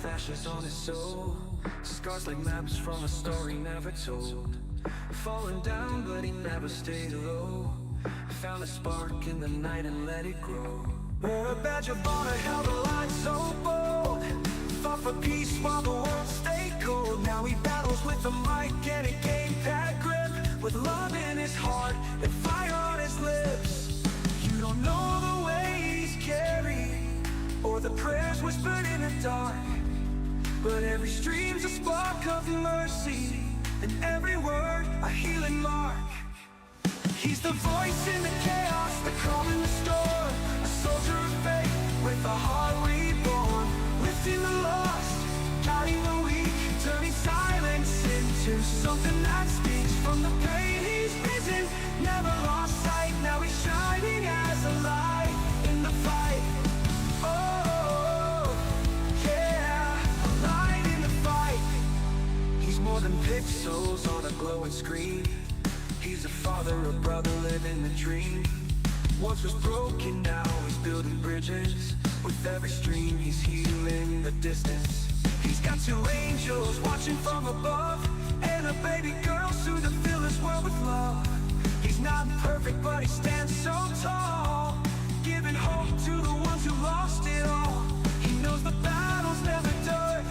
ashes on his soul, scars like maps from a story never told. Falling down, but he never stayed low. Found a spark in the night and let it grow. Wore a badge of honor, held a line so bold. Fought for peace while the world stayed cold. Now he battles with the mic and he gained that grip, with love in his heart and fire on his lips. You don't know the way he's carried, or the prayers whispered in the dark, but every stream's a spark of mercy, and every word a healing mark. He's the voice in the chaos, the calm in the storm, a soldier of faith with a heart reborn, lifting the lost, guiding the weak, turning silence into something that speaks. From the pain he's risen, never lost sight. Now he's shining as a light in the fight. Oh, yeah, a light in the fight. He's more than pixels on a glowing screen. He's a father, a brother living the dream. Once was broken, now he's building bridges. With every stream he's healing the distance. He's got two angels watching from above, and a baby girl soon to fill his world with love. He's not perfect, but he stands so tall, giving hope to the ones who lost it all. He knows the battle's never done,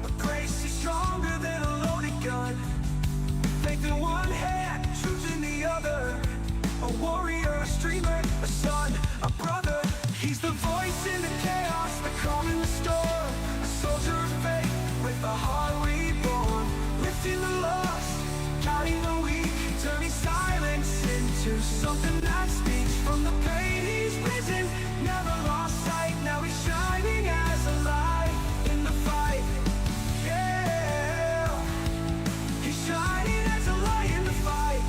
but grace is stronger than a loaded gun. Faith in one hand, truth in the other, a warrior, a streamer, a son, a brother. He's the voice in the chaos, the calm in the storm, a soldier of faith with a heart reborn, lifting the lost, guiding the weak, turning silence into something that speaks. From the pain he's risen, never lost sight. Now he's shining as a light in the fight. Yeah, he's shining as a light in the fight.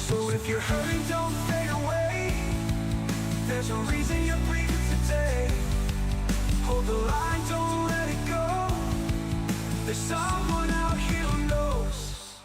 So if you're hurting, don't fade away. There's a reason you're breathing today. Hold the line, don't let it go. There's someone out here who knows.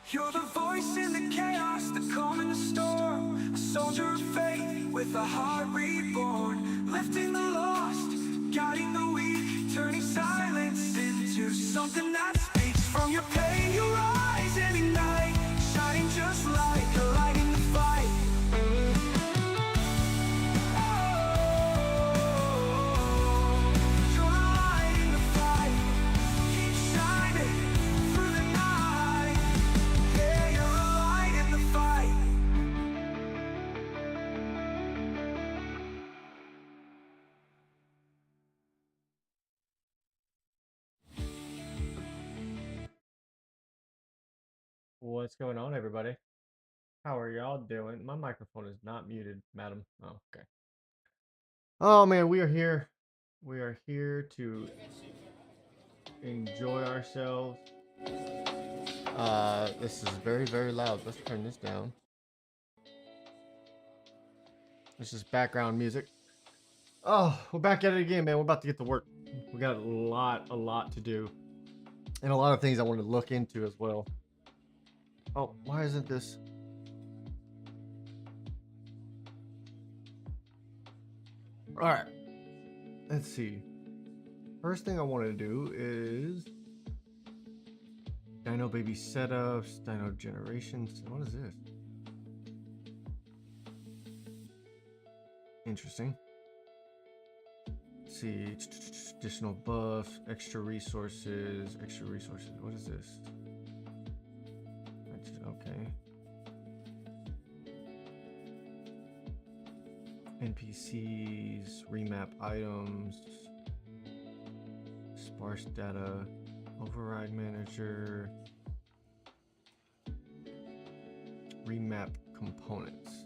You're the voice in the chaos, the calm in the storm, a soldier of faith with a heart reborn, lifting the lost, guiding the weak, turning silence into something that speaks. From your pain you rise and ignite, shining just like a light in the fight. What's going on, everybody? How are y'all doing? My microphone is not muted, madam. Oh, okay. Oh man, we are here. We are here to enjoy ourselves. This is very, very loud. Let's turn this down. This is background music. Oh, we're back at it again, man. We're about to get to work. We got a lot to do, and a lot of things I want to look into as well. Oh, why isn't this? All right, let's see. First thing I want to do is Dino baby setups, Dino generations. What is this? Interesting. Let's see, additional buffs, extra resources. What is this? Okay. NPCs, remap items, sparse data, override manager, remap components.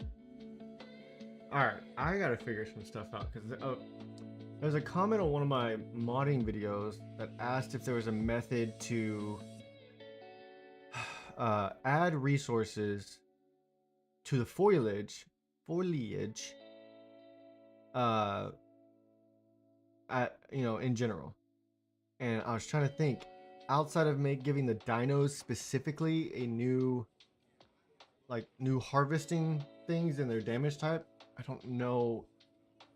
Alright, I gotta figure some stuff out because there's a comment on one of my modding videos that asked if there was a method to add resources to the foliage in general. And I was trying to think outside of giving the dinos specifically a new harvesting things and their damage type. I don't know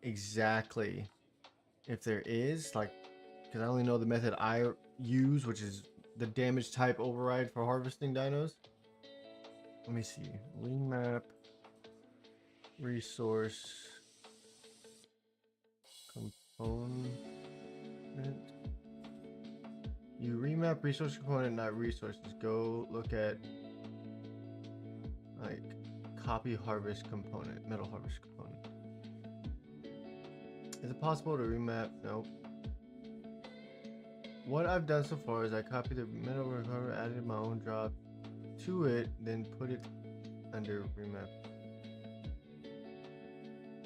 exactly if there is, like, because I only know the method I use, which is the damage type override for harvesting dinos. Let me see. Remap resource component. You remap resource component, not resources. Go look at like copy harvest component, metal harvest component. Is it possible to remap? Nope. What I've done so far is I copied the metal recovery, added my own drop to it, then put it under remap.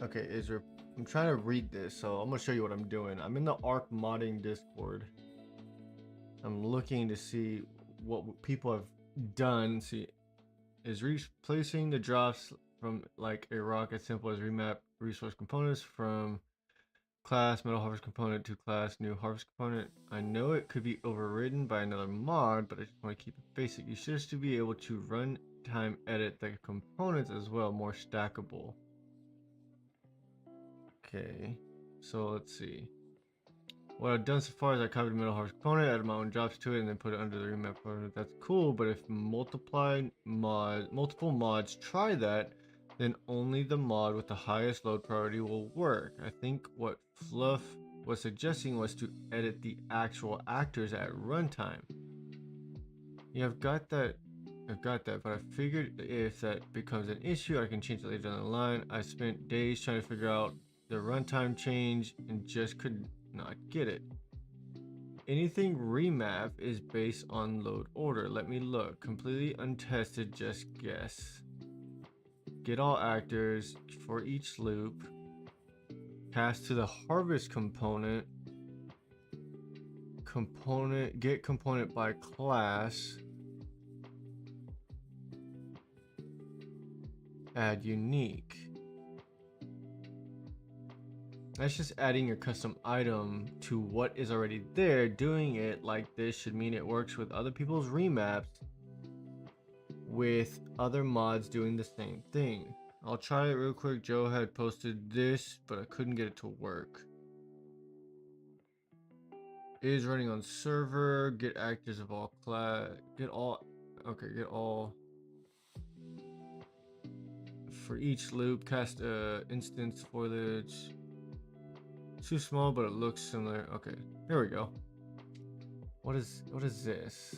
Okay, I'm trying to read this, so I'm gonna show you what I'm doing. I'm in the ARC Modding Discord. I'm looking to see what people have done. See, is replacing the drops from like a rock as simple as remap resource components from class metal harvest component to class new harvest component. I know it could be overridden by another mod, but I just want to keep it basic. You should just be able to run time edit the components as well, more stackable. Okay, so let's see. What I've done so far is I copied the metal harvest component, added my own drops to it, and then put it under the remap component. That's cool, but if multiple mods try that, then only the mod with the highest load priority will work. I think what Fluff was suggesting was to edit the actual actors at runtime. Yeah, I've got that, but I figured if that becomes an issue, I can change it later down the line. I spent days trying to figure out the runtime change and just could not get it. Anything remap is based on load order. Let me look. Completely untested, just guess. Get all actors for each loop. Cast to the harvest component. Get component by class. Add unique. That's just adding your custom item to what is already there. Doing it like this should mean it works with other people's remaps with other mods doing the same thing. I'll try it real quick. Joe had posted this, but I couldn't get it to work. It is running on server. Get actors of all class. Get all. For each loop, cast instance foliage. Too small, but it looks similar. Okay, here we go. What is this?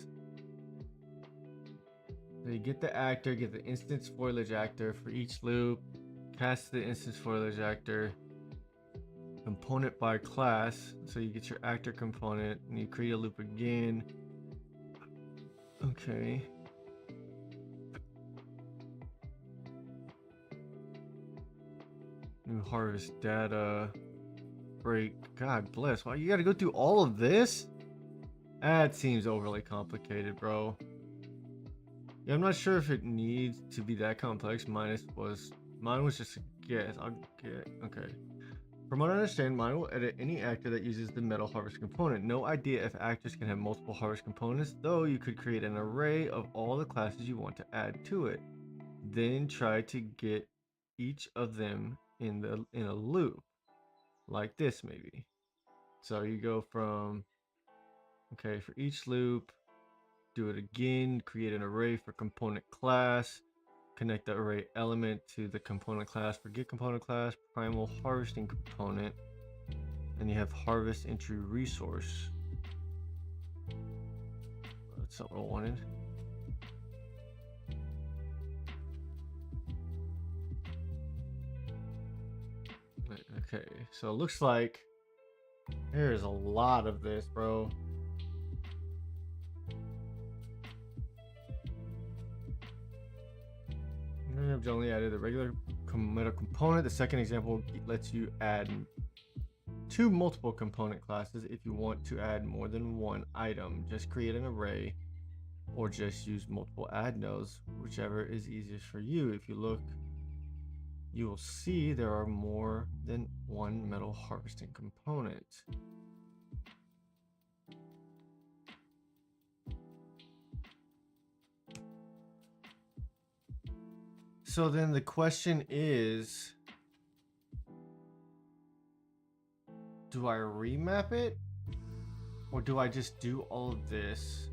So you get the actor, get the instance foliage actor for each loop, cast the instance foliage actor, component by class. So you get your actor component, and you create a loop again. Okay. New harvest data. Break. God bless. Why you gotta go through all of this? That seems overly complicated, bro. Yeah, I'm not sure if it needs to be that complex. Mine was just a guess. I'll get. Okay. From what I understand, mine will edit any actor that uses the metal harvest component. No idea if actors can have multiple harvest components, though you could create an array of all the classes you want to add to it. Then try to get each of them in a loop. Like this, maybe. So you go from, okay, for each loop, do it again, create an array for component class, connect the array element to the component class for get component class, primal harvesting component, and you have harvest entry resource. That's not what I wanted. Okay, so it looks like there's a lot of this, bro. I've only added the regular metal component. The second example lets you add 2 multiple component classes if you want to add more than one item. Just create an array or just use multiple add nodes, whichever is easiest for you. If you look, you will see there are more than one metal harvesting component. So then the question is, do I remap it Or do I just do all of this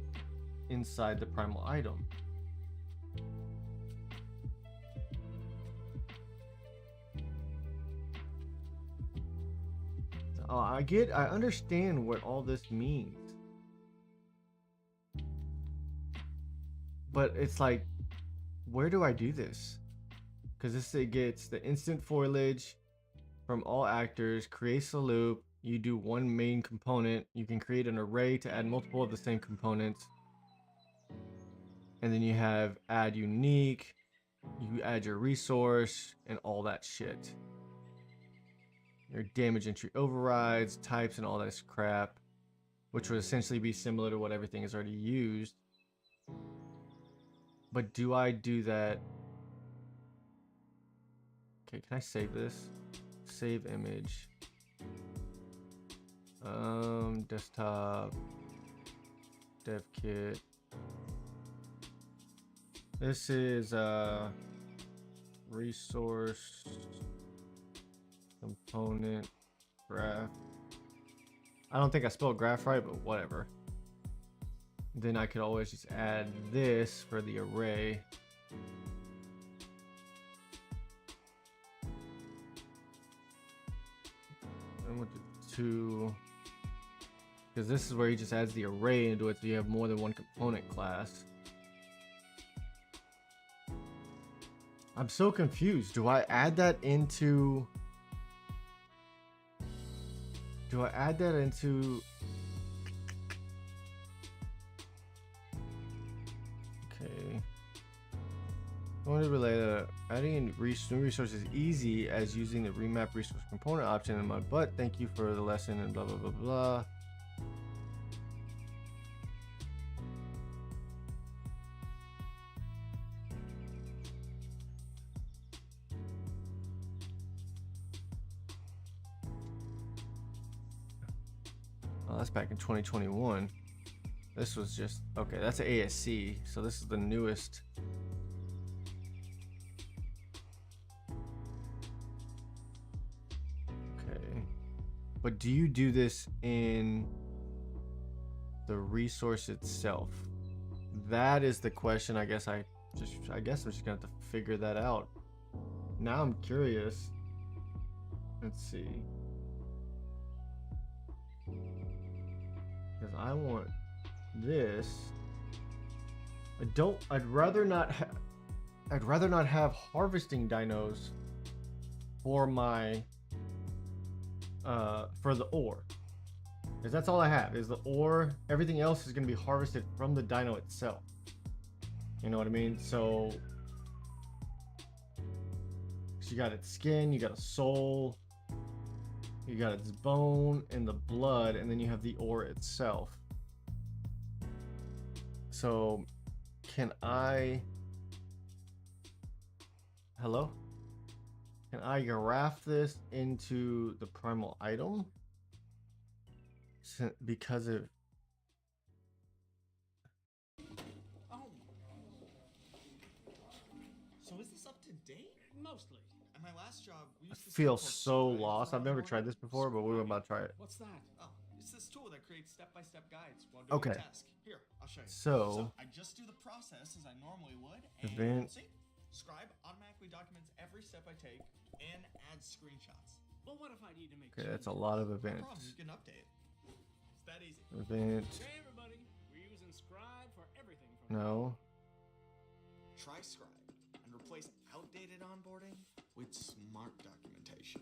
inside the primal item? Oh, I understand what all this means. But it's like, where do I do this? Because this, it gets the instant foliage from all actors, creates a loop, you do one main component, you can create an array to add multiple of the same components, and then you have add unique, you add your resource, and all that shit. Your damage entry overrides, types, and all that crap, which would essentially be similar to what everything is already used. But do I do that? Okay, can I save this? Save image. Desktop. DevKit. This is resource component graph. I don't think I spelled graph right, but whatever. Then I could always just add this for the array. And with the two, because this is where he just adds the array into it, so you have more than one component class. I'm so confused. Do I add that into? Do I add that into? Okay. I want to relay that adding in new resources is easy as using the remap resource component option in my butt. Thank you for the lesson and blah blah blah blah. Oh, that's back in 2021. This was just okay. That's an ASC, so this is the newest. Okay, but do you do this in the resource itself? That is the question. I guess I'm just gonna have to figure that out. Now I'm curious. Let's see. Because I want this. I'd rather not have harvesting dinos for my for the ore, because that's all I have is the ore. Everything else is going to be harvested from the dino itself, you know what I mean? So you got its skin, you got a soul, you got its bone and the blood, and then you have the ore itself. So can I can I graph this into the primal item because of So is this up to date? Mostly. At my last job, we I used to feel support so Scribe lost. for I've never onboarding. tried this before, but we were about to try it. What's that? Oh, it's this tool that creates step-by-step guides while doing Okay. a task. Here, I'll show you. So I just do the process as I normally would, and Event. see, Scribe automatically documents every step I take and adds screenshots. Well, what if I need to make okay, that's a changes? lot of No problem, events. you can update. It's that easy. Event. Hey, everybody. We're using Scribe for everything from No. Try Scribe and replace outdated onboarding with smart documentation.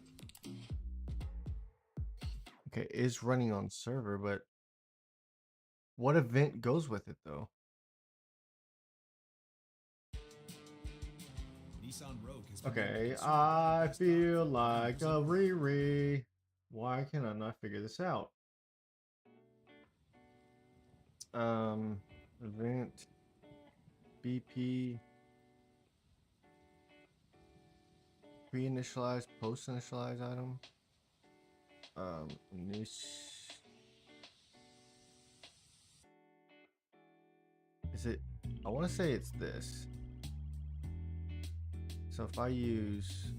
Okay, is running on server, but what event goes with it though? Nissan Rogue has Okay, I feel like a Riri. Why can I not figure this out? Event BP pre-initialize, post-initialize item. Is it? I want to say it's this. So if I use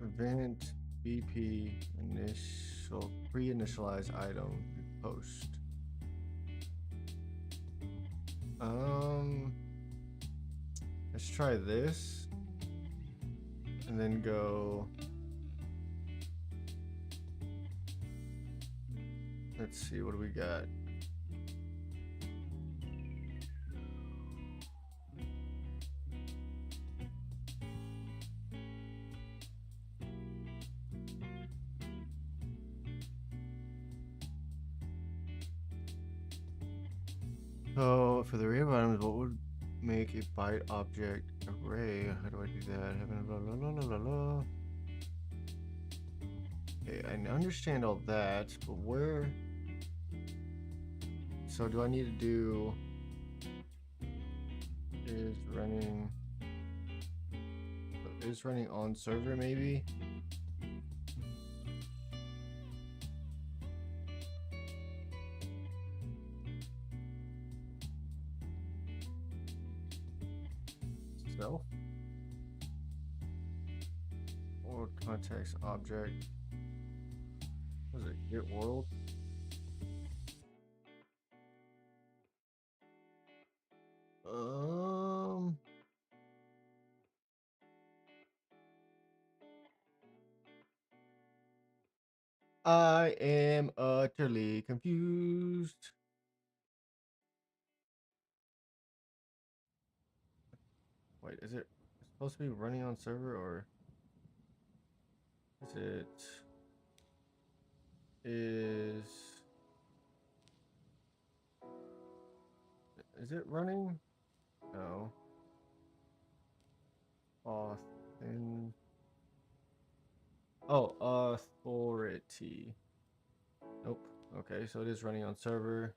event BP initial pre-initialize item post, Let's try this. And then go. Let's see, what do we got? So for the array of items, what would make a byte object array? How do I do that? Blah, blah, blah, blah, blah. Okay, I understand all that, but where? So do I need to do is running on server maybe? Self or context object? Was it get world? I am utterly confused. Wait, is it supposed to be running on server or is it running? No. Authority. Nope. Okay, so it is running on server.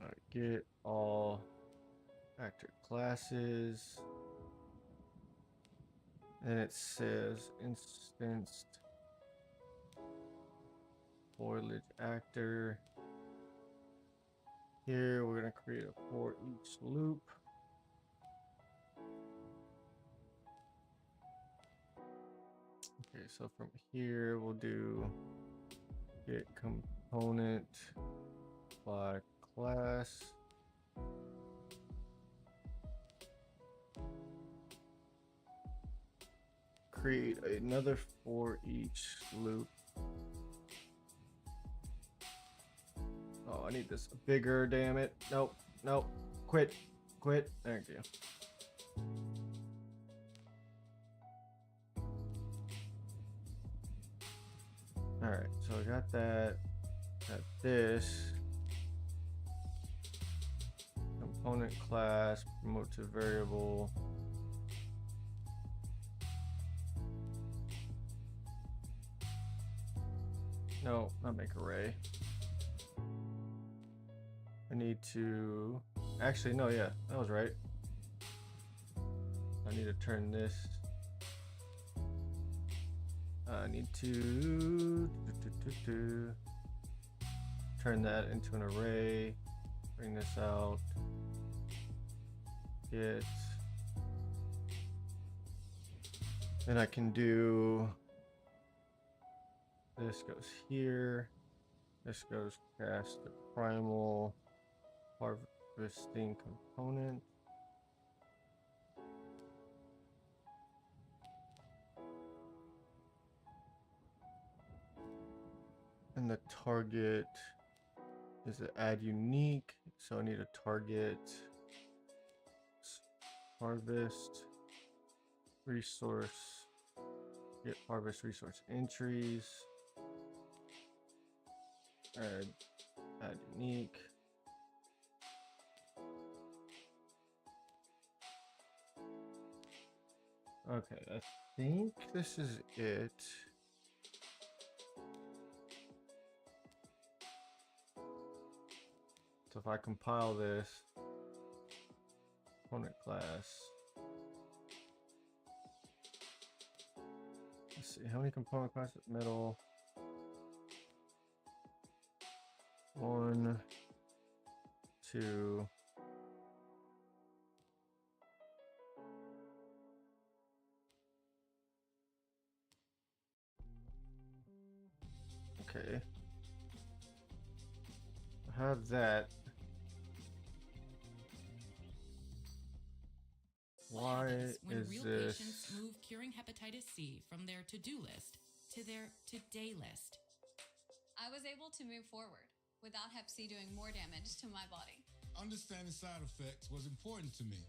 Alright, get all actor classes. And it says instanced foliage actor. Here we're gonna create a for each loop. Okay, so from here we'll do get component by class. Create another for each loop. Oh, I need this bigger, damn it. Nope, nope. Quit. Thank you. Alright, so I got that. Got this. Component class, promote to variable. No, not make array. I need to actually no, yeah, that was right. I need to turn this. I need to turn that into an array. Bring this out. Get. Then I can do. This goes here. This goes past the primal harvesting component. And the target is to add unique. So I need a target harvest resource. Get harvest resource entries. Add unique. Okay, I think this is it. So if I compile this component class, let's see how many component classes. Metal. 1, 2. Okay. I have that. Why happens when is real this? patients move curing hepatitis C from their to-do list to their today list. I was able to move forward without Hep C doing more damage to my body. Understanding side effects was important to me.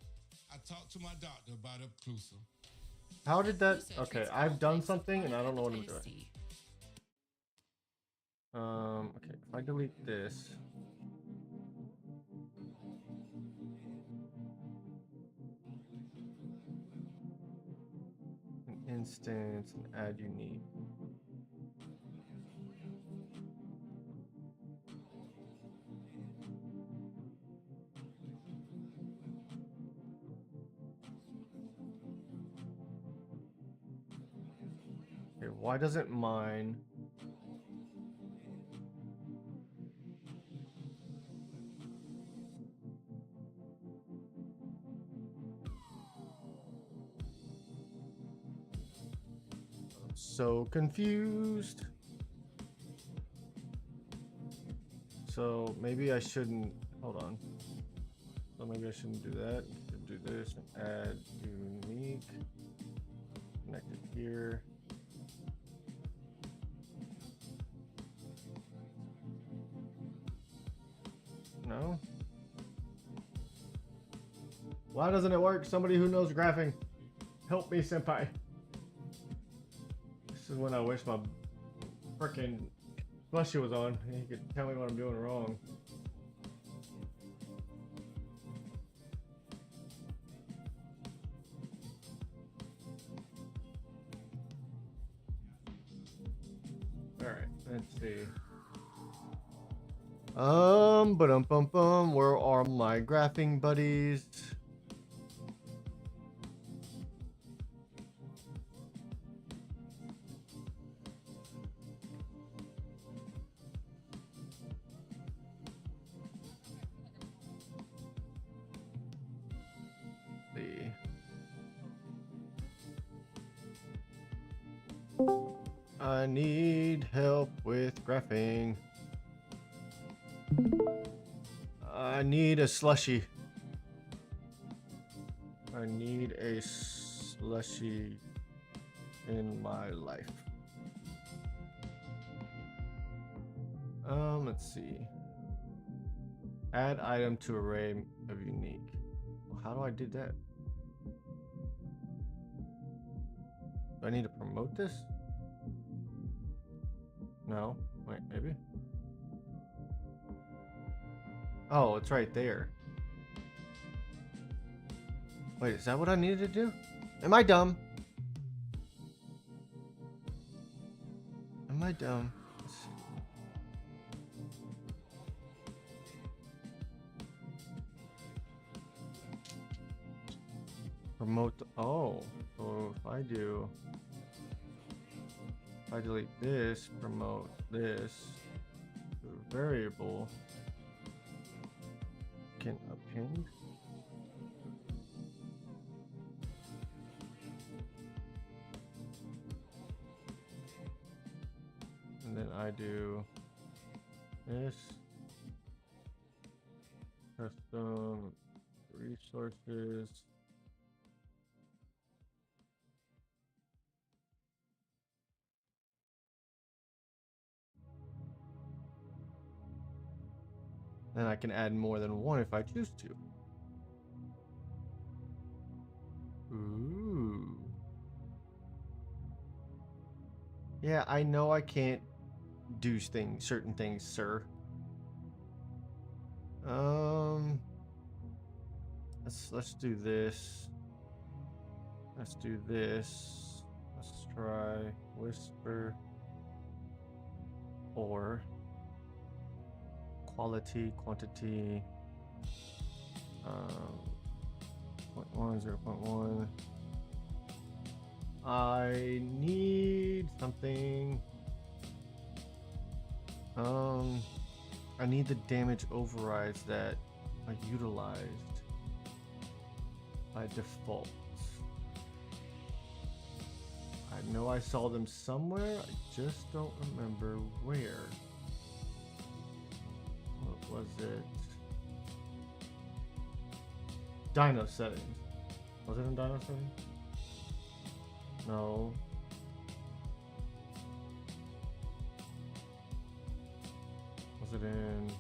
I talked to my doctor about Epclusa. How did that? Epclusa Okay, treats I've all done types of something and I don't know what I'm chronic doing. hepatitis C. Okay, if I delete this. An instance and add unique. Okay, why doesn't mine? I'm so confused. So maybe I shouldn't. Hold on. So maybe I shouldn't do that. I should do this and add unique. Connect it here. No. Why doesn't it work? Somebody who knows graphing, help me, senpai. This is when I wish my frickin' slushy was on. He could tell me what I'm doing wrong. All right, let's see. Where are my graphing buddies? See. I need help with graphing. I need a slushy. I need a slushy in my life. Let's see. Add item to array of unique. Well, how do I do that? Do I need to promote this? No. Wait, maybe. Oh, it's right there. Wait, is that what I needed to do? Am I dumb? Am I dumb? Promote. Oh, so if I do, if I delete this, promote this to a variable, can append. And then I do this custom resources. Then I can add more than one if I choose to. Ooh. Yeah, I know I can't do certain things, sir. Let's do this. Let's do this. Let's try whisper or quality, quantity, 0.1, 0.1. I need something. I need the damage overrides that are utilized by default. I know I saw them somewhere, I just don't remember where. What was it? Dyno settings. Was it in Dinosaur? No. Was it in?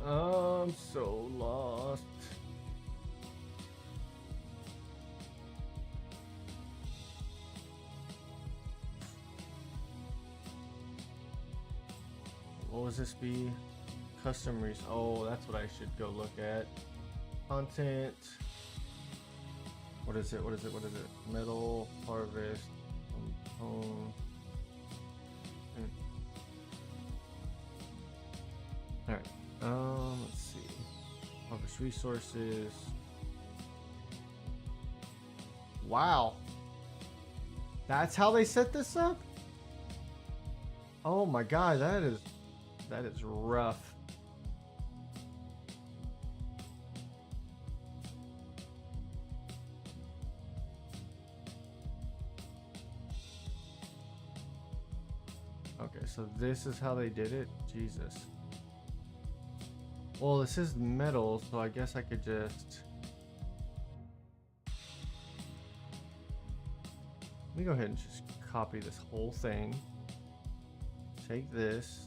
I'm so lost. What was this be? Customers. Oh, that's what I should go look at. Content. What is it? What is it? What is it? Metal harvest. Home. All right. Let's see. Harvest resources. Wow. That's how they set this up? Oh my god, that is rough. Okay, so this is how they did it? Jesus. Well, this is metal, so I guess I could just... Let me go ahead and just copy this whole thing. Take this.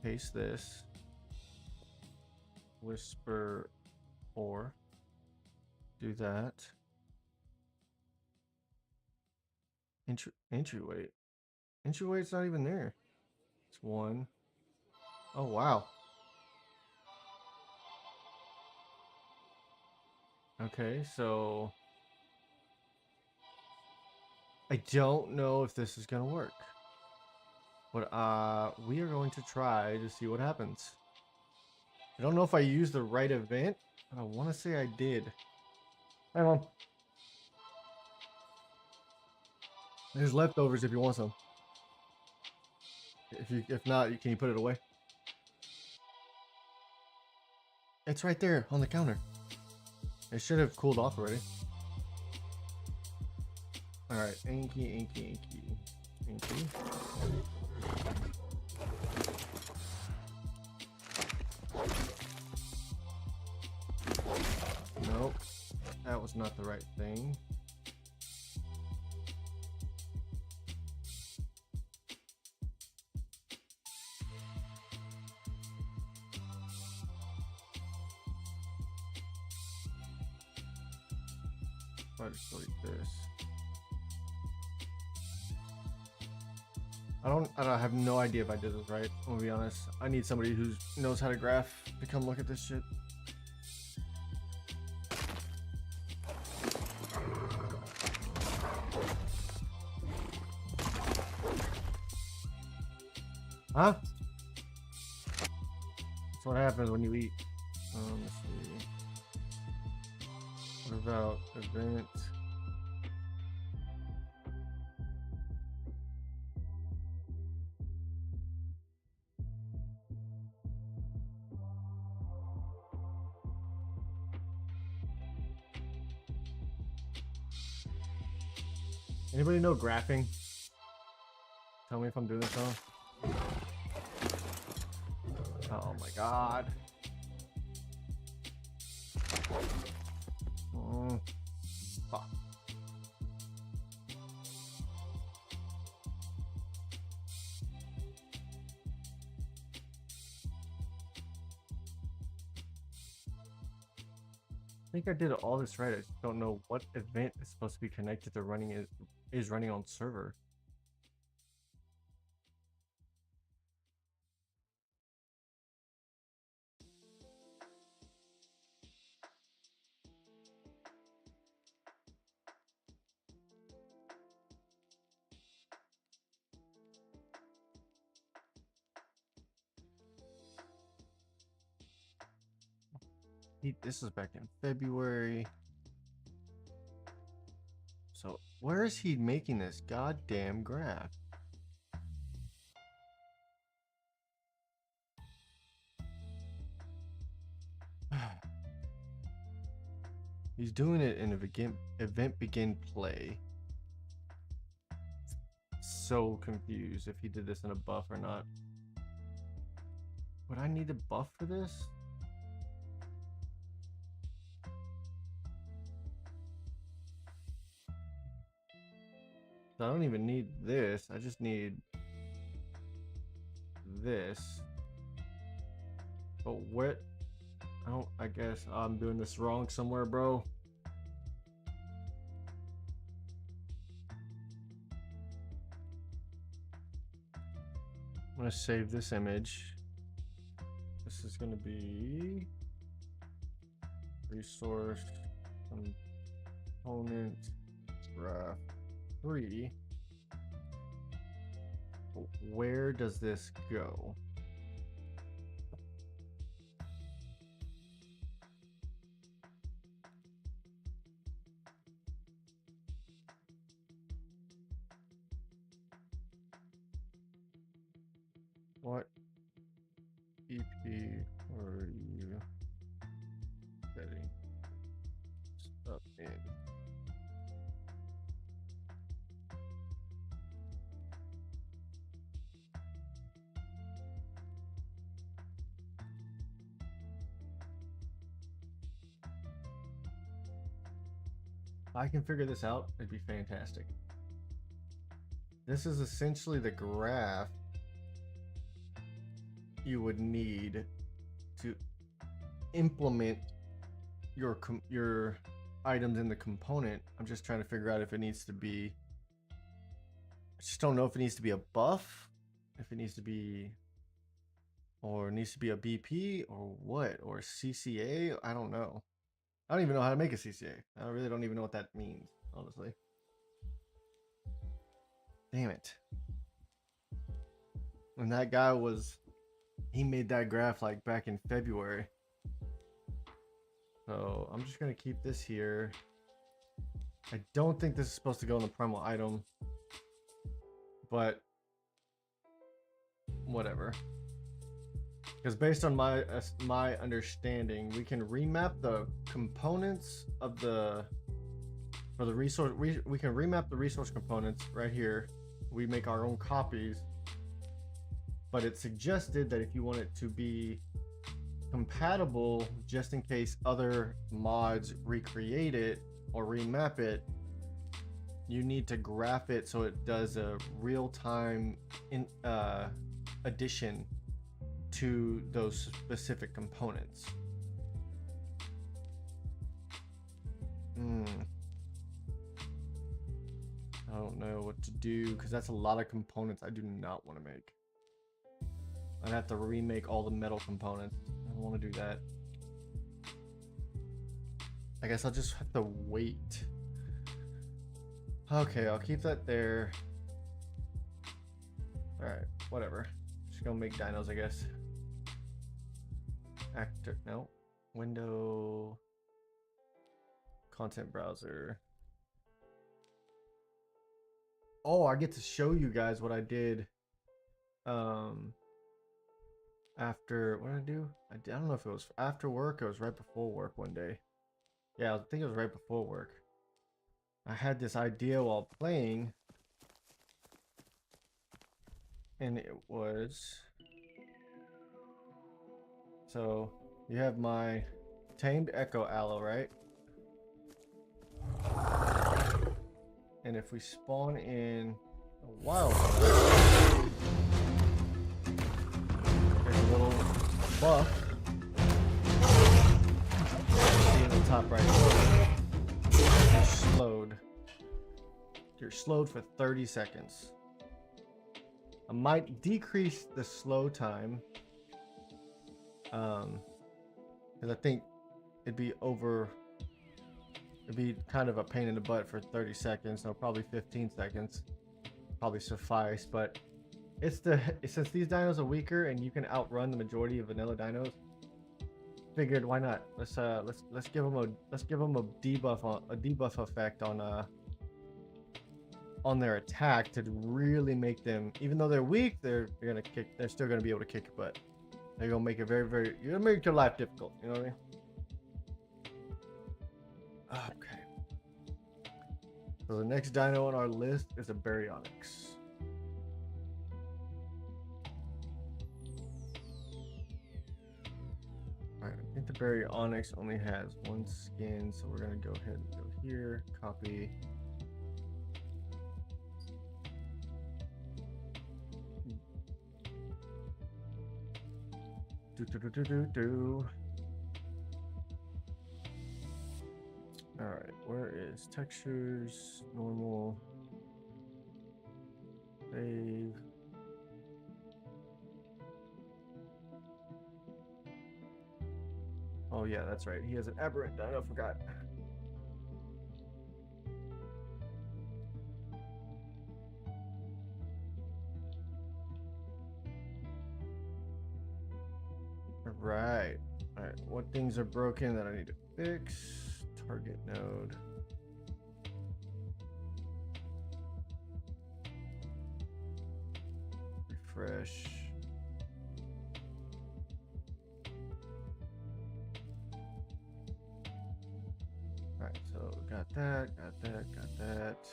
Paste this. Whisper or do that. Entry weight. Entry weight's not even there. It's 1. Oh wow. Okay, so I don't know if this is gonna work, but we are going to try to see what happens. I don't know if I used the right event, but I want to say I did. Hang on. There's leftovers if you want some. If not, can you put it away? It's right there on the counter. It should have cooled off already. Alright, inky. Nope. That was not the right thing. I'll just delete this. I have no idea if I did this right. I'm gonna be honest. I need somebody who knows how to graph to come look at this shit. Huh? That's what happens when you eat. Let's see. What about event? Anybody know graphing? Tell me if I'm doing this wrong. Oh my god. Fuck. I think I did all this right. I just don't know what event is supposed to be connected to running is running on server. This is back in February. So where is he making this goddamn graph? He's doing it in event begin play. so confused if he did this in a buff or not. Would I need a buff for this? I don't even need this. I just need this. But what? I guess I'm doing this wrong somewhere, bro. I'm gonna save this image. This is gonna be resource component graph 3. Where does this go? What EP are you setting up in? If I can figure this out, it'd be fantastic. This is essentially the graph you would need to implement your items in the component. I'm just trying to figure out if it needs to be, I just don't know if it needs to be a buff, if it needs to be, or needs to be a BP or what, or CCA. I don't know. I don't even know how to make a CCA. I really don't even know what that means, honestly. Damn it. And that guy he made that graph like back in February. So I'm just gonna keep this here. I don't think this is supposed to go in the primal item, but whatever. Because based on my understanding, we can remap the components of the resource. We can remap the resource components right here. We make our own copies. But it suggested that if you want it to be compatible, just in case other mods recreate it or remap it, you need to graph it so it does a real-time addition to those specific components. I don't know what to do because that's a lot of components I do not want to make. I'd have to remake all the metal components. I don't want to do that. I guess I'll just have to wait. Okay, I'll keep that there. Alright, whatever. Just gonna make dinos, I guess. Actor, no. Window. Content browser. Oh, I get to show you guys what I did. After, what did I do? I don't know if it was after work or it was right before work one day. Yeah, I think it was right before work. I had this idea while playing. And it was... So, you have my tamed Echo Aloe, right? And if we spawn in a wild one, there's a little buff. See in the top right corner. You're slowed. You're slowed for 30 seconds. I might decrease the slow time. Because I think it'd be kind of a pain in the butt for 30 seconds, so probably 15 seconds probably suffice. But it's since these dinos are weaker and you can outrun the majority of vanilla dinos, figured why not? Let's give them a debuff effect on their attack to really make them, even though they're weak, they're still gonna be able to kick your butt. They're gonna make it you're gonna make your life difficult, you know what I mean? Okay. So the next dino on our list is a Baryonyx. Berry Onyx only has one skin, so we're gonna go ahead and go here, copy. Do. All right, where is textures? Normal. Save. Oh yeah, that's right. He has an aberrant dino. I forgot. Right. All right. What things are broken that I need to fix? Target node. Refresh. All right. So got that. Got that. Got that.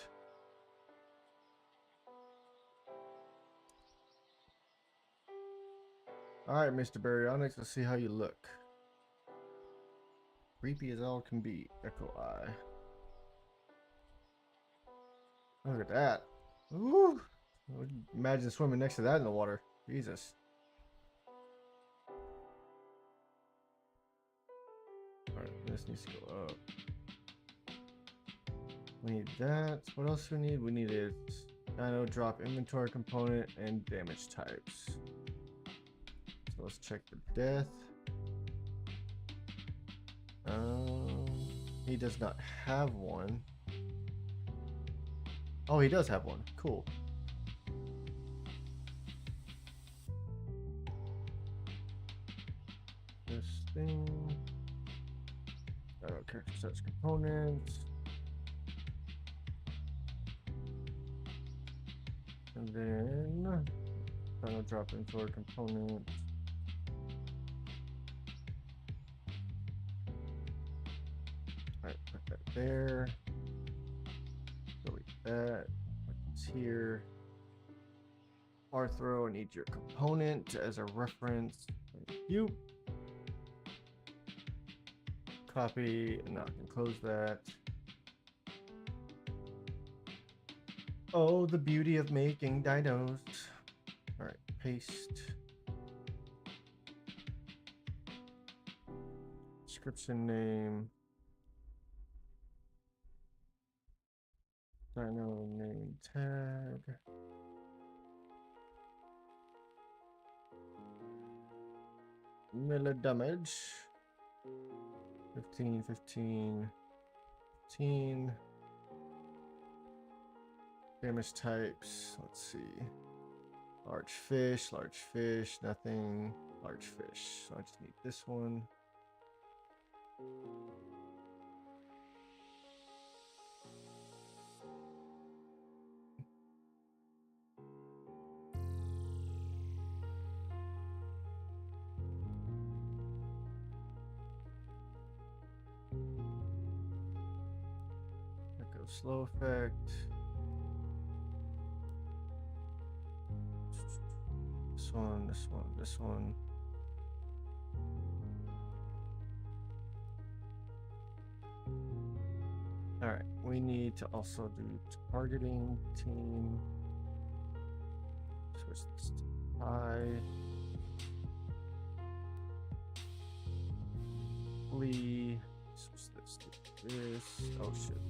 All right, Mr. Baryonyx, let's see how you look. Creepy as all can be. Echo Eye. Look at that. Ooh. Imagine swimming next to that in the water. Jesus. All right, this needs to go up. We need that. What else do we need? We need a dino drop inventory component and damage types. So let's check the death. He does not have one. Oh, he does have one. Cool. This thing. Character sets components. And then dino drop inventory component. Alright, put that there. Delete that. It's here. Arthro, I need your component as a reference. Thank you. Copy, and now I can close that. Oh, the beauty of making dinos. Alright, paste. Description name. Dino name tag. Melee damage. 15, 15, 15. Damage types. Let's see. Large fish, nothing. Large fish. So I just need this one. Echo slow effect. This one, this one, this one. All right, we need to also do targeting team. Switch this to high. Flee. Switch this to this. Oh shit.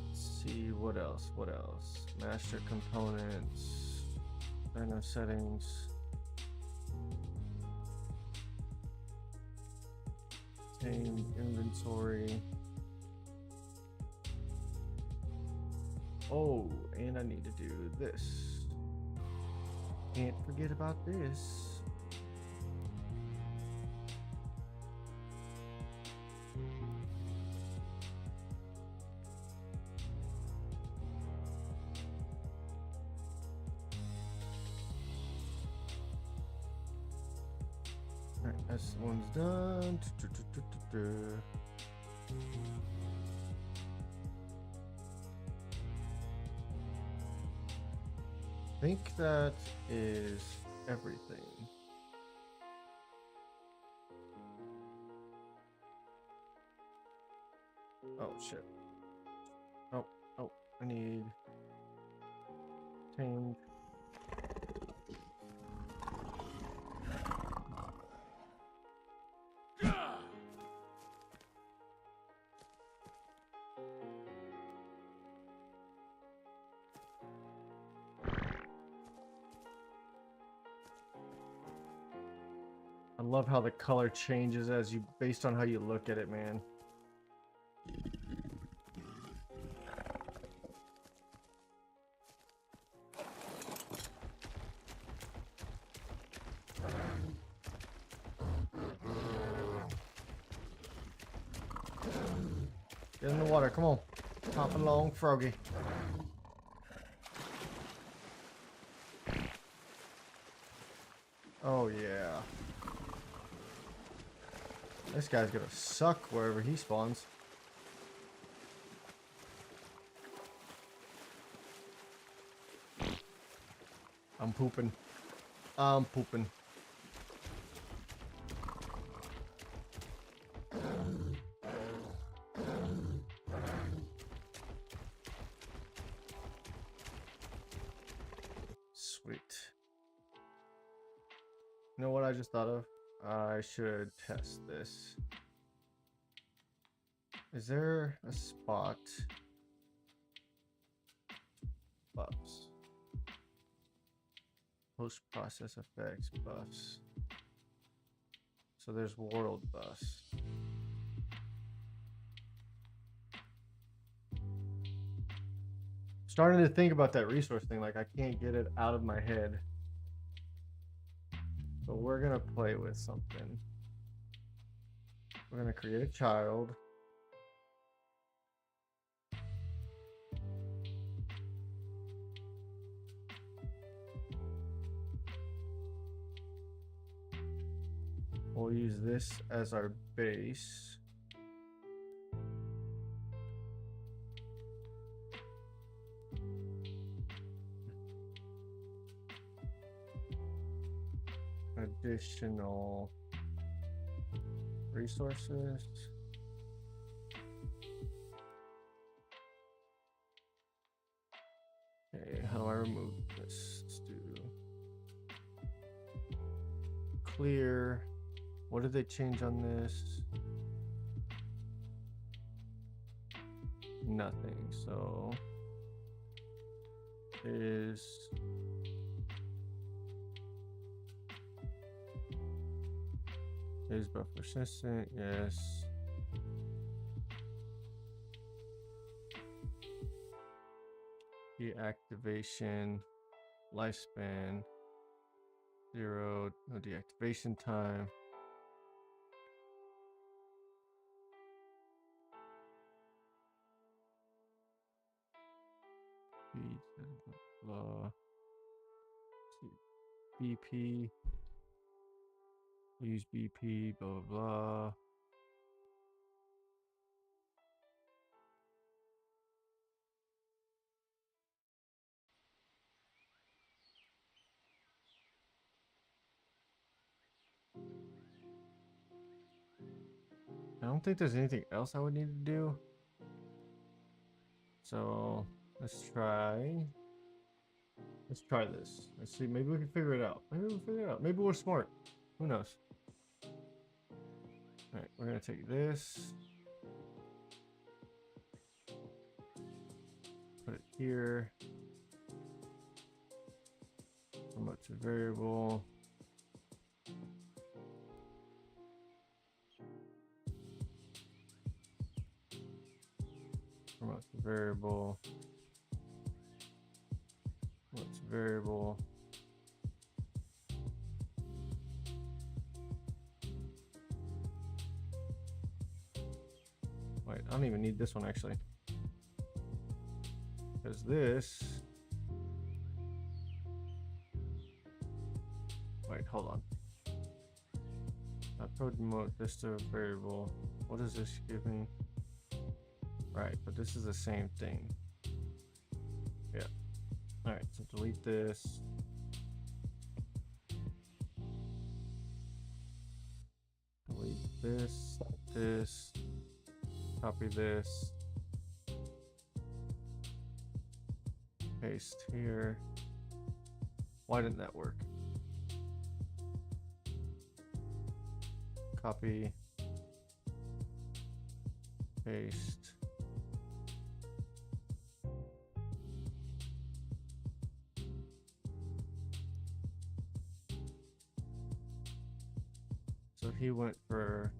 Let's see what else. What else? Master components. Dino settings. Tame inventory. Oh, and I need to do this. Can't forget about this. Alright, this one's done. I think that is everything. Oh shit. Oh, oh, I need change. I love how the color changes as you based on how you look at it, man. Get in the water, come on. Hop along, Froggy. Oh yeah. This guy's gonna suck wherever he spawns. I'm pooping. I'm pooping. Sweet. You know what I just thought of? I should test this. Is there a spot? Buffs. Post-process effects buffs. So there's world buffs. Starting to think about that resource thing, like I can't get it out of my head. So we're gonna play with something. We're gonna create a child. We'll use this as our base. Additional resources. Okay, how do I remove this? Let's do clear. What did they change on this? Nothing. So is buff persistent? Yes. Deactivation lifespan 0. No deactivation time. Blah. BP. Use BP. Blah blah blah. I don't think there's anything else I would need to do. So let's try this. Let's see, maybe we can figure it out. Maybe we'll figure it out. Maybe we're smart. Who knows? Alright, we're gonna take this. Put it here. Promote to variable. Promote to variable. Promote to variable. Wait, I don't even need this one actually. Because this. Wait, hold on. I promote this to a variable. What does this give me? Right, but this is the same thing. Yeah. Alright, so delete this. Delete this, this. Copy this. Paste here. Why didn't that work? Copy. Paste. So he went for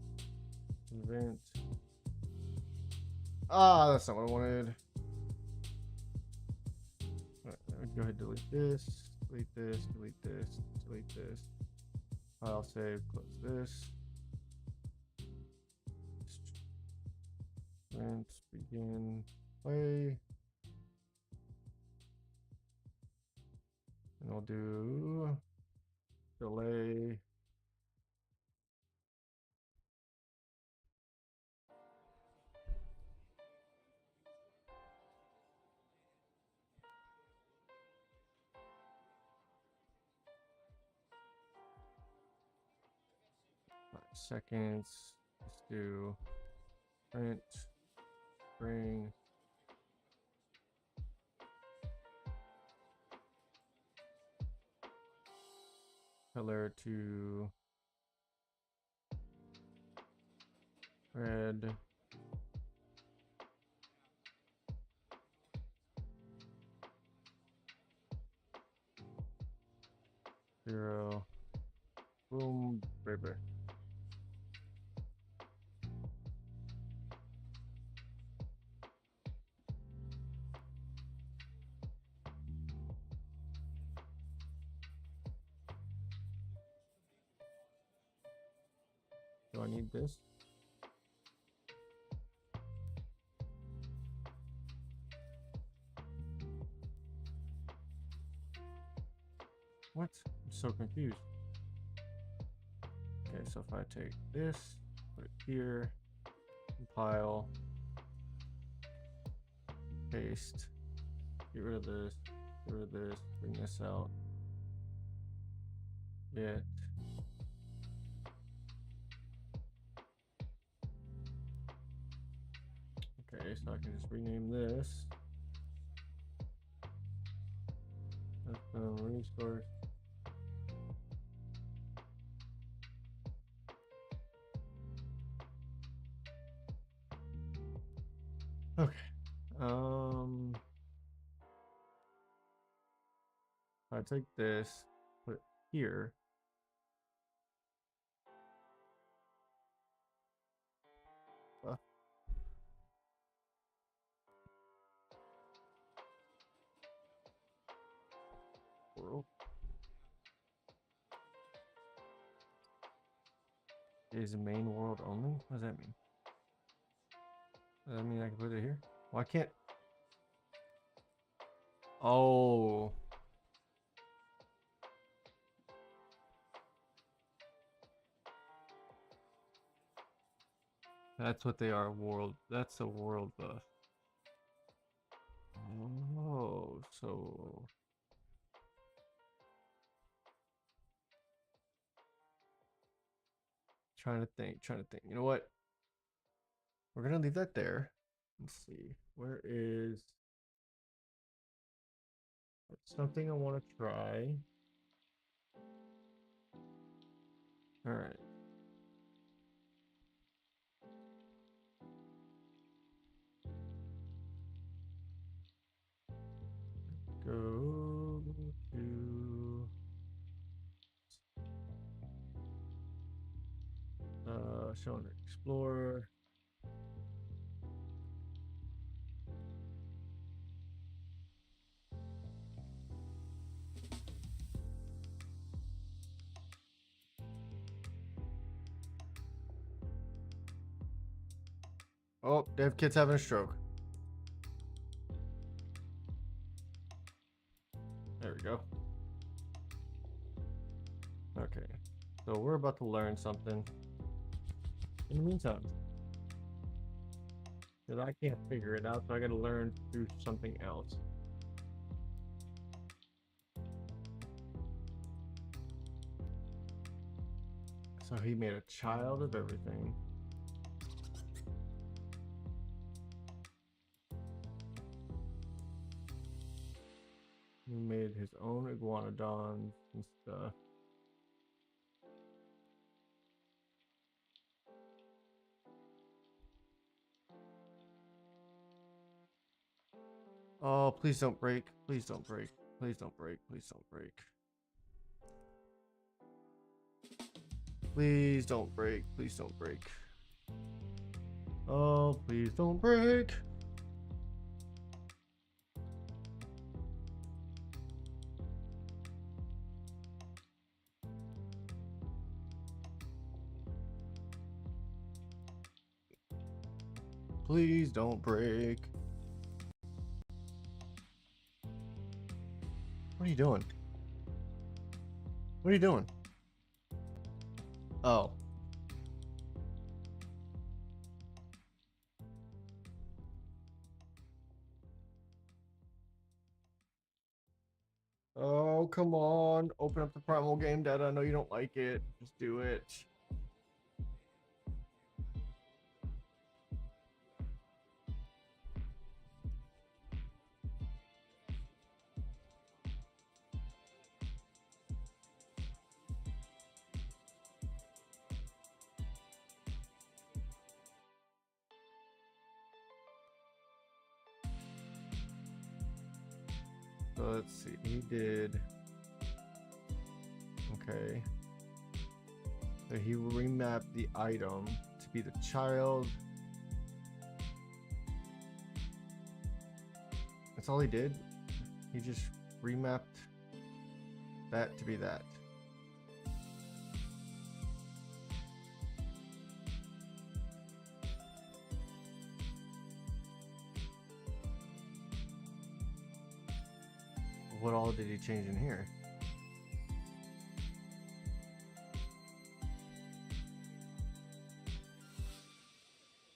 event. Ah, that's not what I wanted. Go ahead, delete this, delete this, delete this, delete this. File save, close this. Event, begin, play. And we'll do delay. Seconds. Let's do print, bring. Color to red. Zero. Boom, baby. Do I need this? What? I'm so confused. Okay, so if I take this, put it here, compile, paste, get rid of this, get rid of this, bring this out, get. Okay, so I can just rename this. Resource. Okay. I take this, put it here. World is the main world only. What does that mean? Does that mean I can put it here? Why can't? Oh. That's what they are, world. That's a world buff. Oh, so trying to think. You know what? We're gonna leave that there. Let's see. Where is something I want to try? All right. Go to showing Explorer. Oh, DevKit's having a stroke. There we go. Okay, so we're about to learn something. In the meantime, because I can't figure it out, so I got to learn through something else. So he made a child of everything. He made his own iguanodons and stuff. Oh, please don't break. Please don't break. Please don't break. Please don't break. Please don't break. Please don't break. Oh, please don't break. Please don't break. What are you doing? What are you doing? Oh. Oh, come on. Open up the primal game data. I know you don't like it. Just do it. So let's see. He did. Okay. So he remapped the item to be the child. That's all he did. He just remapped that to be that. What all did he change in here?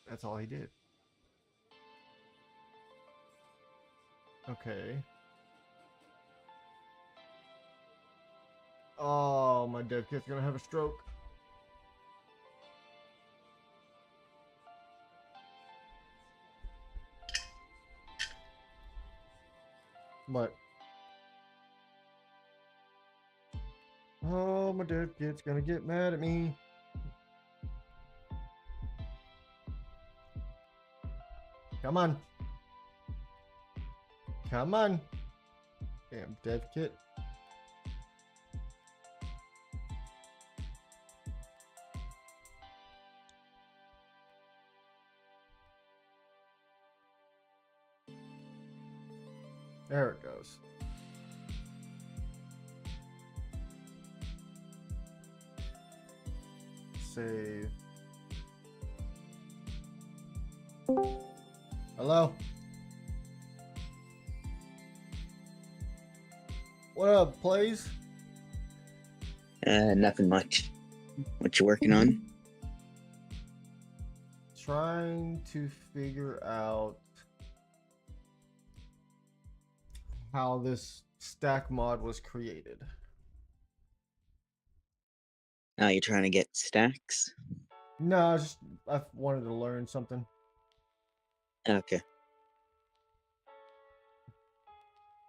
That's all he did. Okay. Oh, my DevKit's gonna have a stroke. What? Oh, my DevKit's gonna get mad at me. Come on. Come on. Damn, DevKit. There it goes. Save. Hello? What up, plays? Nothing much. What you working on? Trying to figure out how this stack mod was created. Oh, you're trying to get stacks? No, I wanted to learn something. Okay.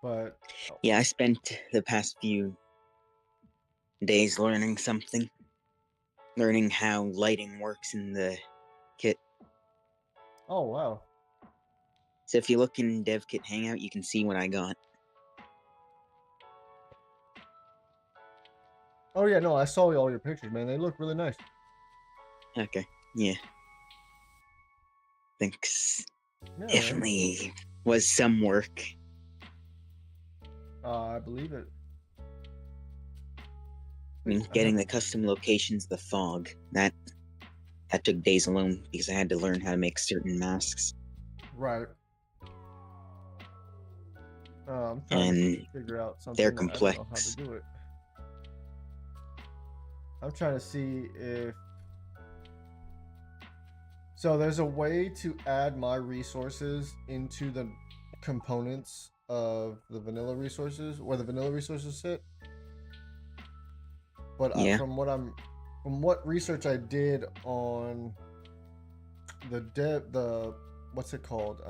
But Yeah, I spent the past few days learning something. Learning how lighting works in the kit. oh wow. So if you look in DevKit Hangout, you can see what I got. Oh yeah, no, I saw all your pictures, man. They look really nice. Okay, yeah. Thanks. Yeah, man. Definitely was some work. I believe it. I mean, getting the custom locations of the fog, that took days alone because I had to learn how to make certain masks. Right. I'm trying And to figure out something. they're I don't know how complex. to do it. I'm trying to see if. So there's a way to add my resources into the components of the vanilla resources, where the vanilla resources sit. But Yeah. from what research I did on the what's it called?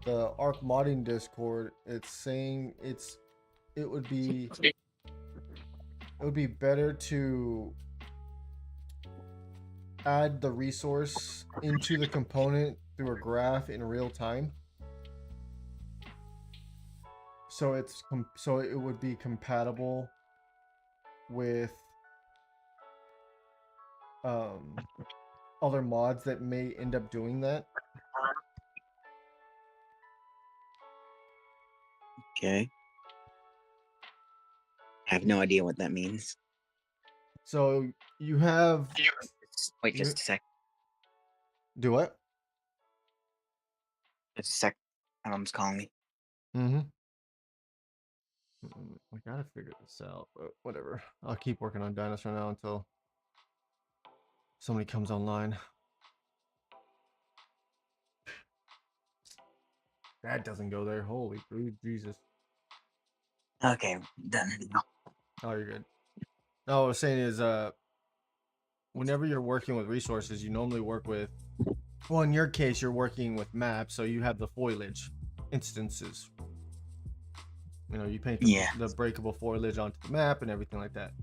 the ARC Modding Discord, it's saying it would be better to add the resource into the component through a graph in real time. So so it would be compatible with other mods that may end up doing that. Okay. I have no idea what that means. So you have Wait just a sec. do what? Just a sec. My mom's calling me. Mm-hmm. I gotta figure this out, but whatever. I'll keep working on Dinosaur now until somebody comes online. That doesn't go there. Holy Jesus. Okay, done. Oh, you're good. No, what I was saying is, whenever you're working with resources, you normally work with, well, in your case, you're working with maps, so you have the foliage instances. You know, you paint the breakable foliage onto the map and everything like that.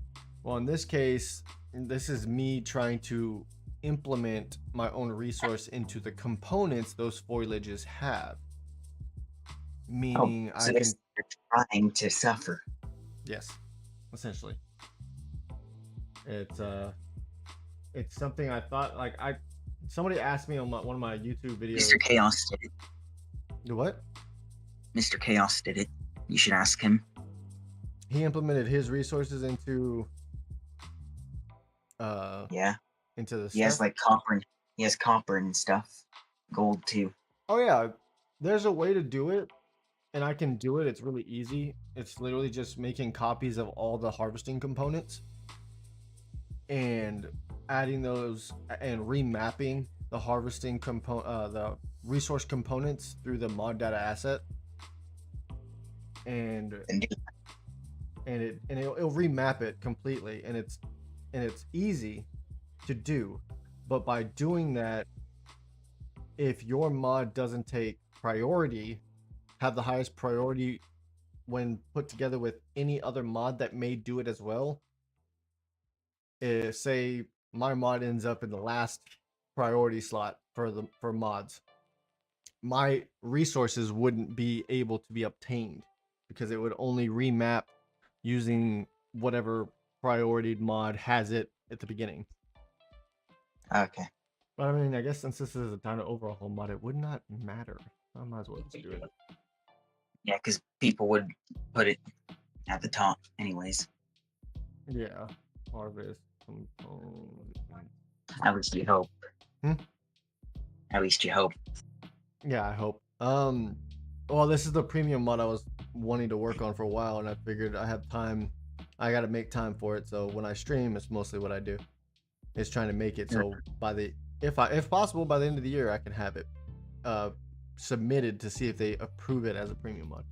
Well, in this case, this is me trying to implement my own resource into the components those foliages have. Meaning so I can... You're trying to suffer. Yes, essentially. It's something I thought, like, somebody asked me on one of my YouTube videos. Mr. Chaos did it. Do what? Mr. Chaos did it. You should ask him. He implemented his resources into into the he has like copper. He has copper and stuff. Gold too. Oh yeah, there's a way to do it, and I can do it. It's really easy. It's literally just making copies of all the harvesting components and adding those and remapping the harvesting component, the resource components through the mod data asset, and it'll remap it completely, and it's easy to do. But by doing that, if your mod doesn't take priority, have the highest priority when put together with any other mod that may do it as well, say my mod ends up in the last priority slot for mods, my resources wouldn't be able to be obtained because it would only remap using whatever priority mod has it at the beginning. Okay. But I mean, I guess since this is a time to overhaul mod, it would not matter. I might as well just do it. Yeah, because people would put it at the top anyways. Yeah. Harvest component. At least you hope. At least you hope. Yeah, I hope. Well, this is the premium mod I was wanting to work on for a while, and I figured I have time. I got to make time for it. So when I stream, it's mostly what I do. Is trying to make it so by the if possible by the end of the year I can have it submitted to see if they approve it as a premium mod.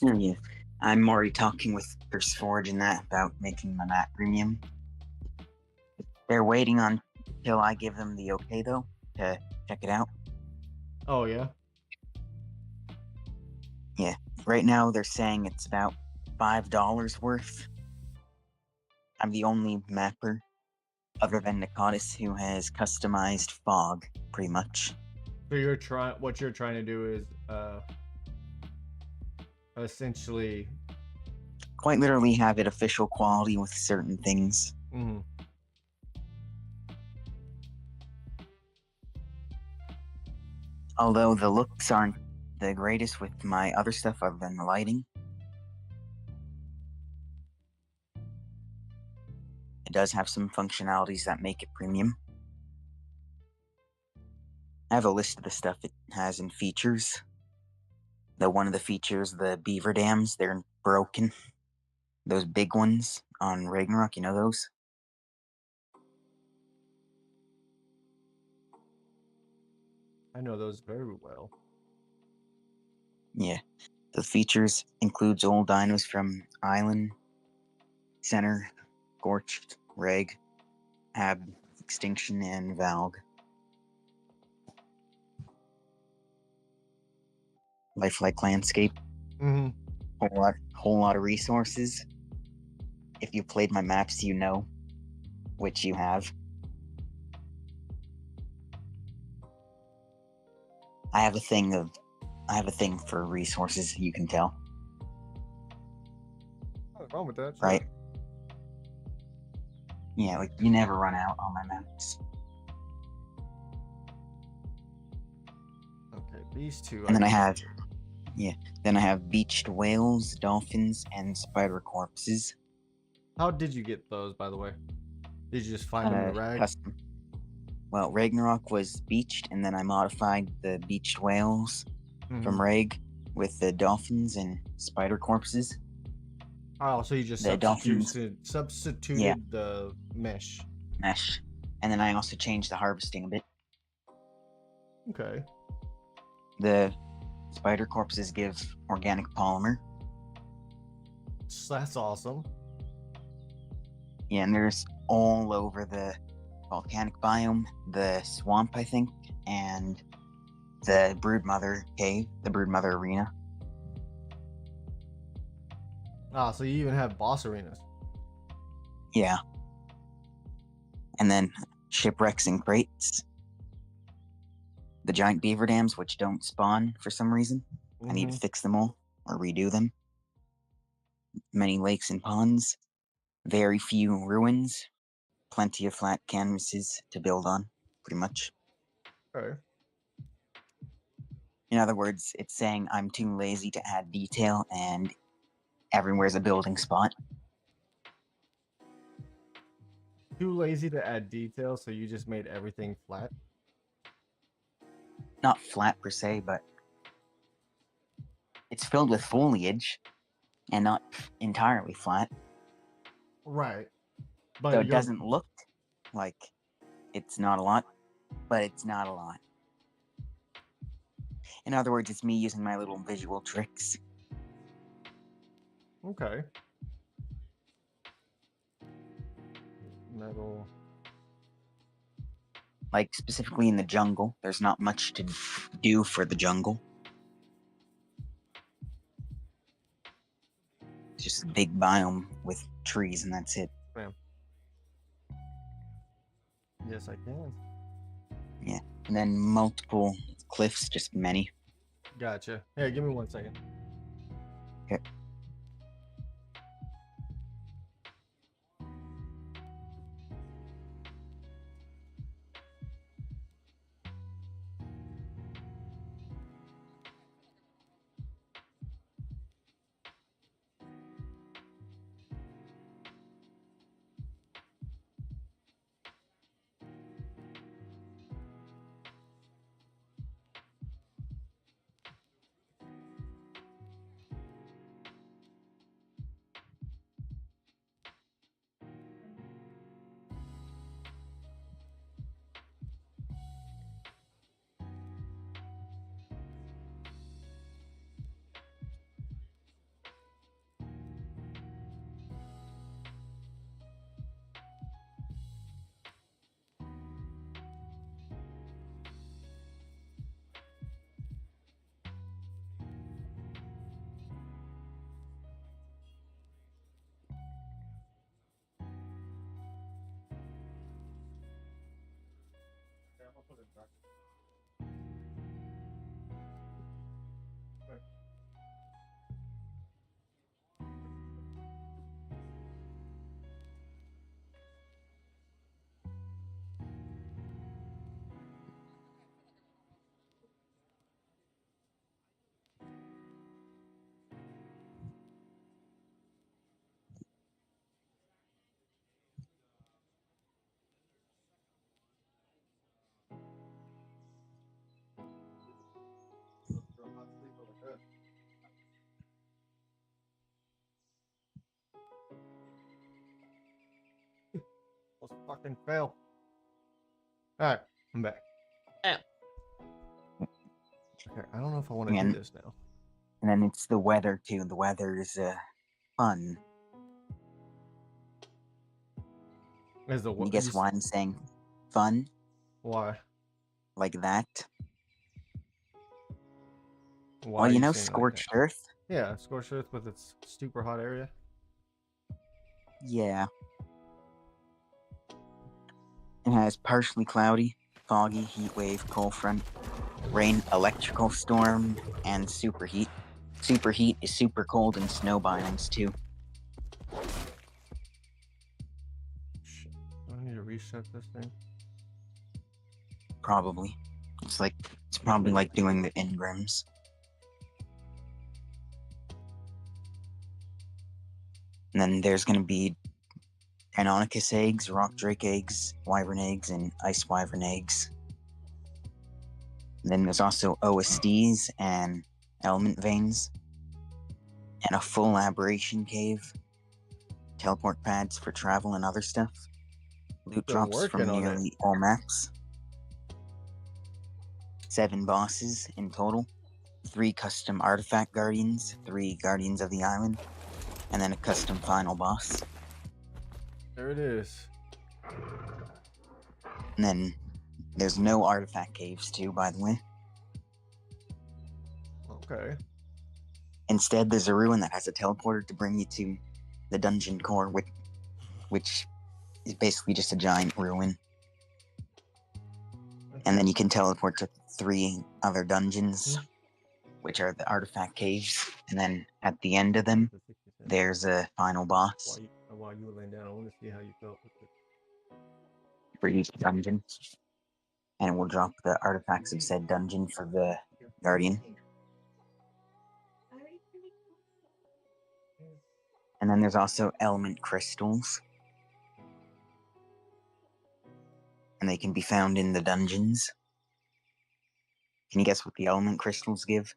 Yeah, I'm already talking with Curse Forge and that about making my map premium. They're waiting on till I give them the okay though to check it out. Oh yeah. Yeah. Right now they're saying it's about $5 worth. I'm the only mapper other than Nicotis who has customized fog, pretty much. So what you're trying to do is essentially quite literally have it official quality with certain things. Although the looks aren't the greatest with my other stuff other than the lighting. It does have some functionalities that make it premium. I have a list of the stuff it has in features. One of the features, the beaver dams, they're broken. Those big ones on Ragnarok, you know those? I know those very well. Yeah. The features includes old dinos from Island, Center, Scorched, Reg, Ab, Extinction, and Valg. lifelike landscape. Mm-hmm. Whole lot of resources. If you played my maps, you know, which you have. I have a thing for resources, you can tell. Nothing wrong with that. Sure. Right? Yeah, like you never run out on my maps. Okay, these two. And then I have beached whales, dolphins, and spider corpses. How did you get those, by the way? Did you just find them in the rag? Custom. Well, Ragnarok was beached, and then I modified the beached whales from Rag with the dolphins and spider corpses. Oh, so you just The dolphins- substituted the mesh. And then I also changed the harvesting a bit. Okay. The spider corpses give organic polymer. So that's awesome. Yeah, and there's all over the volcanic biome, the swamp, I think, and the Broodmother cave, the Broodmother arena. Ah, so you even have boss arenas. Yeah. And then shipwrecks and crates. The giant beaver dams, which don't spawn for some reason. I need to fix them all or redo them. Many lakes and ponds. Very few ruins. Plenty of flat canvases to build on, pretty much. Okay. In other words, it's saying I'm too lazy to add detail and everywhere's a building spot. Too lazy to add detail, so you just made everything flat. Not flat per se, but it's filled with foliage and not entirely flat. Right. But So it doesn't look like it's not a lot, but it's not a lot. In other words, it's me using my little visual tricks. Okay. Metal. Like, specifically in the jungle, there's not much to do for the jungle. It's just a big biome with trees, and that's it. Yes, I can. Yeah. And then multiple cliffs, just many. Gotcha. Hey, give me 1 second. Okay. Let's fucking fail. Alright, I'm back. Okay, I don't know if I want to do this now. And then it's the weather, too. The weather is fun. Is the Can you guess why I'm saying fun? Why? Like that? Why Well, are you you know saying it like that? Scorched Earth? Yeah, scorched earth with its super hot area. Yeah. It has partially cloudy, foggy, heat wave, cold front, rain, electrical storm, and superheat. Superheat is super cold and snow biomes too. Shit. Do I need to reset this thing? Probably. It's probably like doing the Ingrams. And then there's gonna be Deinonychus eggs, rock drake eggs, wyvern eggs, and ice wyvern eggs. And then there's also OSDs and element veins, and a full aberration cave, teleport pads for travel and other stuff, loot Been drops from working on it. nearly all maps, 7 bosses in total, 3 custom artifact guardians, 3 guardians of the island, and then a custom final boss. There it is. And then there's no artifact caves too, by the way. Okay. Instead, there's a ruin that has a teleporter to bring you to the dungeon core, which is basically just a giant ruin. And then you can teleport to 3 other dungeons, which are the artifact caves. And then at the end of them, there's a final boss While you were laying down, I want to see how you felt with it. for each dungeon. And it will drop the artifacts of said dungeon for the guardian. And then there's also element crystals. And they can be found in the dungeons. Can you guess what the element crystals give?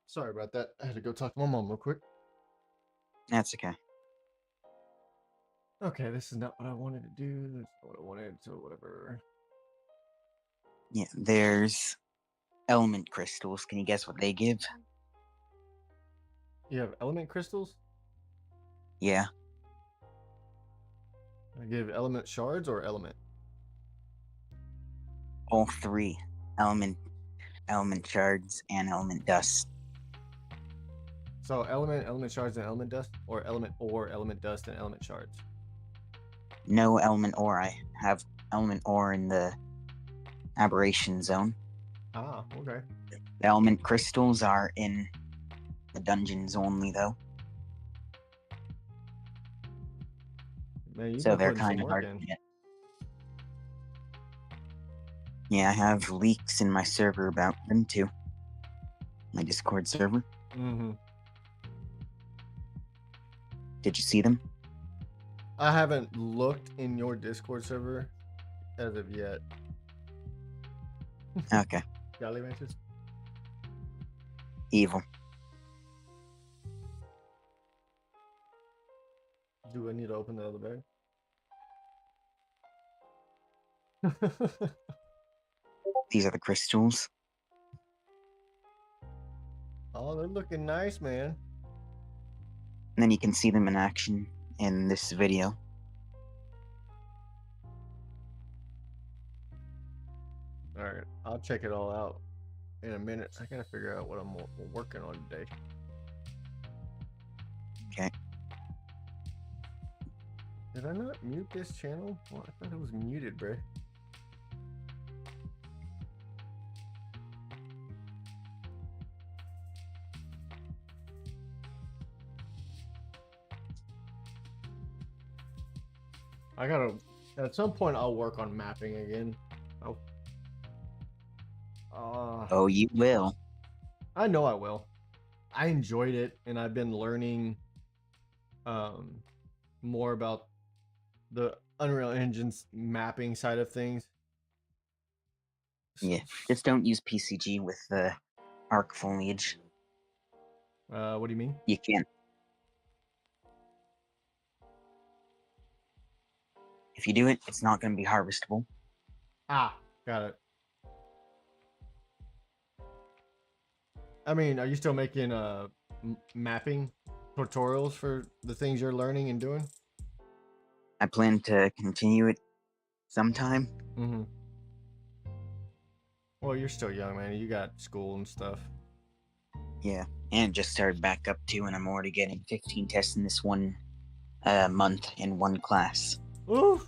Sorry about that. I had to go talk to my mom real quick. That's okay. Okay, this is not what I wanted to do. This is not what I wanted, so whatever. Yeah, there's element crystals. Can you guess what they give? You have element crystals? Yeah, I give element shards or element? all 3. Element shards, and element dust. So element shards, and element dust, or element dust and element shards? No element ore. I have element ore in the aberration zone. Ah, okay. The element crystals are in the dungeons only, though. Man, you've So been they're putting some kind of work hard in. to get. Yeah, I have leaks in my server about them too. My Discord server. Mm-hmm. Did you see them? I haven't looked in your Discord server as of yet. Okay. Golly Mantis? Evil. Do I need to open the other bag? These are the crystals. Oh, they're looking nice, man. And then you can see them in action in this video. All right, I'll check it all out in a minute. I gotta figure out what I'm working on today. Okay. Did I not mute this channel? Well, I thought it was muted, bro. I gotta, at some point I'll work on mapping again. Oh, you will. I know I will. I enjoyed it, and I've been learning more about the Unreal Engine's mapping side of things. Yeah. Just don't use PCG with the arc foliage. What do you mean? You can't. If you do it, it's not going to be harvestable. Ah, got it. I mean, are you still making mapping tutorials for the things you're learning and doing? I plan to continue it sometime. Mm-hmm. Well, you're still young, man. You got school and stuff. Yeah, and it just started back up too, and I'm already getting 15 tests in this one month in one class. Ooh.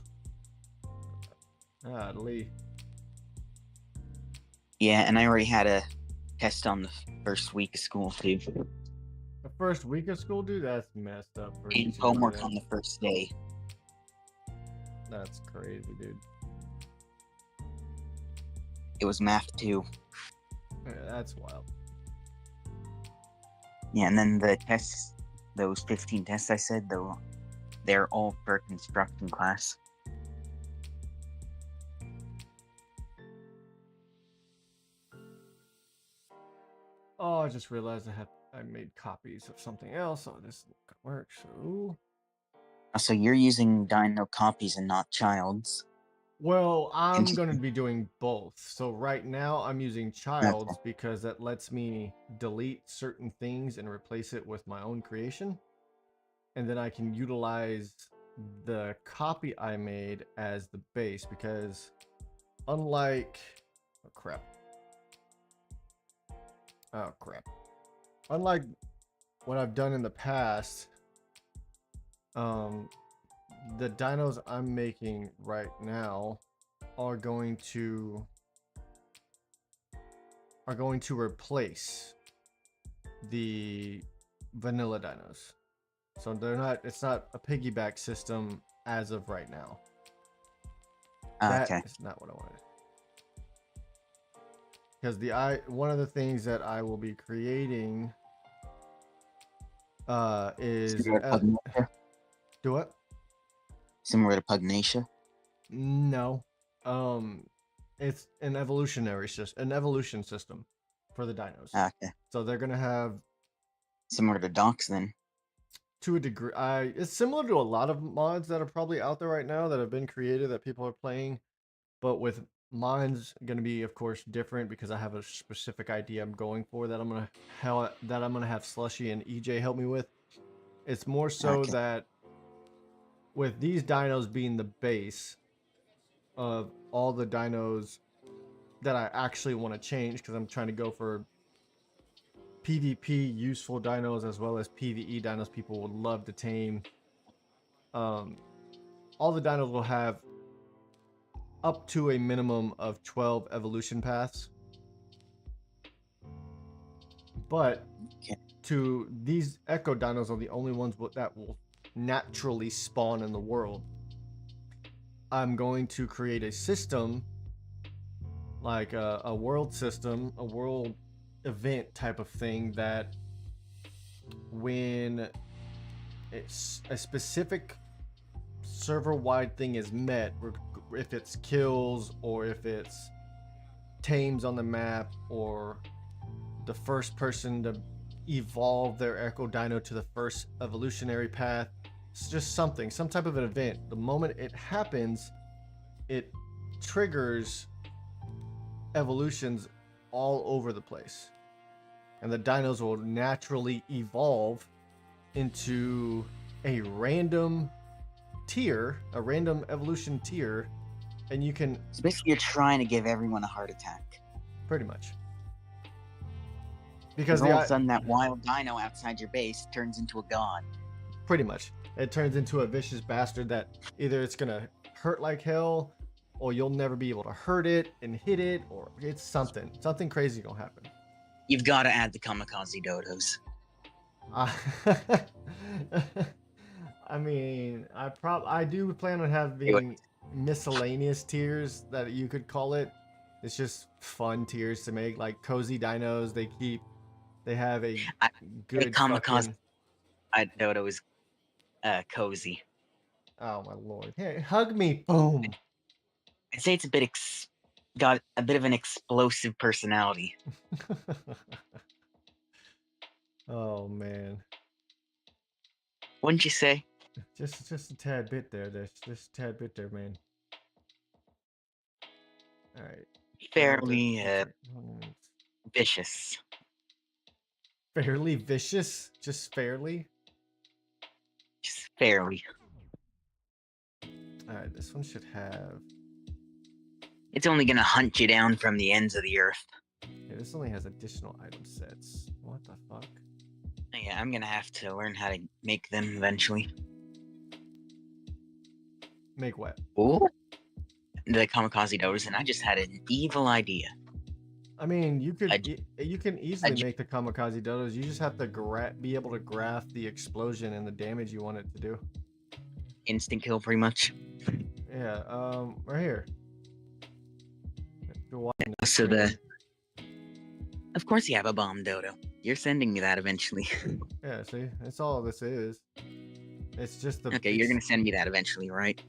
Lee. Yeah, and I already had a test on the first week of school too. The first week of school, dude, that's messed up. For you And to do homework that. on the first day. That's crazy, dude. It was math too. Yeah, that's wild. Yeah, and then the tests, those 15 tests I said, though, they're all for construction class. Oh, I just realized I made copies of something else. Oh, this isn't gonna work. So, So you're using Dino copies and not Child's. well, I'm gonna be doing both. So right now I'm using Child's Okay. because that lets me delete certain things and replace it with my own creation, and then I can utilize the copy I made as the base because unlike oh crap, unlike what I've done in the past, the dinos I'm making right now are going to replace the vanilla dinos. So it's not a piggyback system as of right now. That Okay. is not what I wanted. Because one of the things that I will be creating is Similar to Pugnacia? do what? Similar to Pugnacia? No. It's an evolution system for the dinos. Okay. So they're gonna have, Similar to Docs then. to a degree, it's similar to a lot of mods that are probably out there right now that have been created that people are playing, but with mine's gonna be, of course, different because I have a specific idea I'm going for that I'm gonna have Slushy and EJ help me with. It's more so Okay. that with these dinos being the base of all the dinos that I actually want to change, because I'm trying to go for PvP useful dinos as well as PvE dinos people would love to tame. All the dinos will have up to a minimum of 12 evolution paths. But Okay. these Echo dinos are the only ones that will naturally spawn in the world. I'm going to create a system, like a world system, a world event type of thing, that when it's a specific server-wide thing is met, if it's kills or if it's tames on the map or the first person to evolve their Echo Dino to the first evolutionary path, it's just some type of an event. The moment it happens, it triggers evolutions all over the place, and the dinos will naturally evolve into a random evolution tier, and you can So basically you're trying to give everyone a heart attack. pretty much, Because because all of a sudden that wild dino outside your base turns into a god. pretty much it turns into a vicious bastard that either it's gonna hurt like hell, or you'll never be able to hurt it and hit it, or it's something crazy gonna happen. You've got to add the kamikaze dodos. I mean, I do plan on having miscellaneous tiers that you could call it. It's just fun tiers to make, like cozy dinos. They have a good kamikaze fucking... dodo is cozy. Oh my lord! Hey, hug me! Boom! I'd say it's got a bit of an explosive personality. Oh man! Wouldn't you say? Just a tad bit there. There's just a tad bit there, man. All right. Fairly vicious. Fairly vicious, just fairly. Just fairly. All right, this one should have. It's only gonna hunt you down from the ends of the earth. Yeah, this only has additional item sets. What the fuck? Yeah, I'm gonna have to learn how to make them eventually. Make what? Ooh. The kamikaze doors, and I just had an evil idea. I mean, you could A- you can easily make the kamikaze dodos. You just have to be able to graph the explosion and the damage you want it to do. Instant kill, pretty much. Yeah, right here. You're watching the So screen. of course you have a bomb dodo. You're sending me that eventually. Yeah, see, that's all this is. It's just the. Okay, you're gonna send me that eventually, right?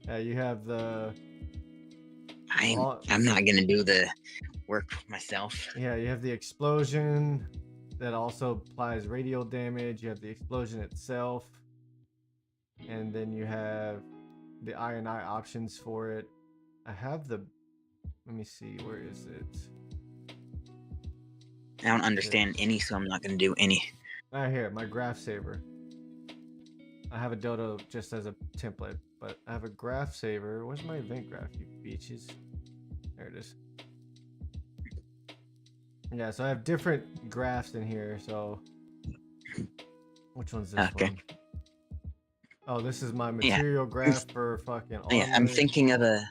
Yeah, you have the. I'm not gonna do the work myself. Yeah, you have the explosion that also applies radial damage. You have the explosion itself, and then you have the I&I options for it. I have the. Let me see, where is it? I don't understand any, so I'm not gonna do any. Right here, my graph saver. I have a dodo just as a template, but I have a graph saver. Where's my event graph, you beaches? There it is. Yeah, so I have different graphs in here. So, which one's this Okay. one? Oh, this is my material graph for fucking armor. Yeah, I'm thinking of a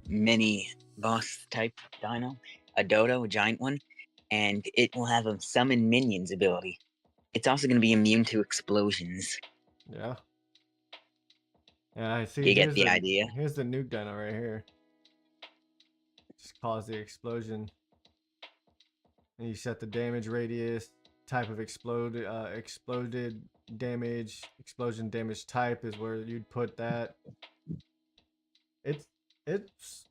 mini boss type dino, a dodo, a giant one, and it will have a summon minions ability. It's also going to be immune to explosions. Yeah. Yeah, I see. You get the idea? Here's the nuke dino right here. Just cause the explosion. And you set the damage radius, type of exploded damage, explosion damage type is where you'd put that. It's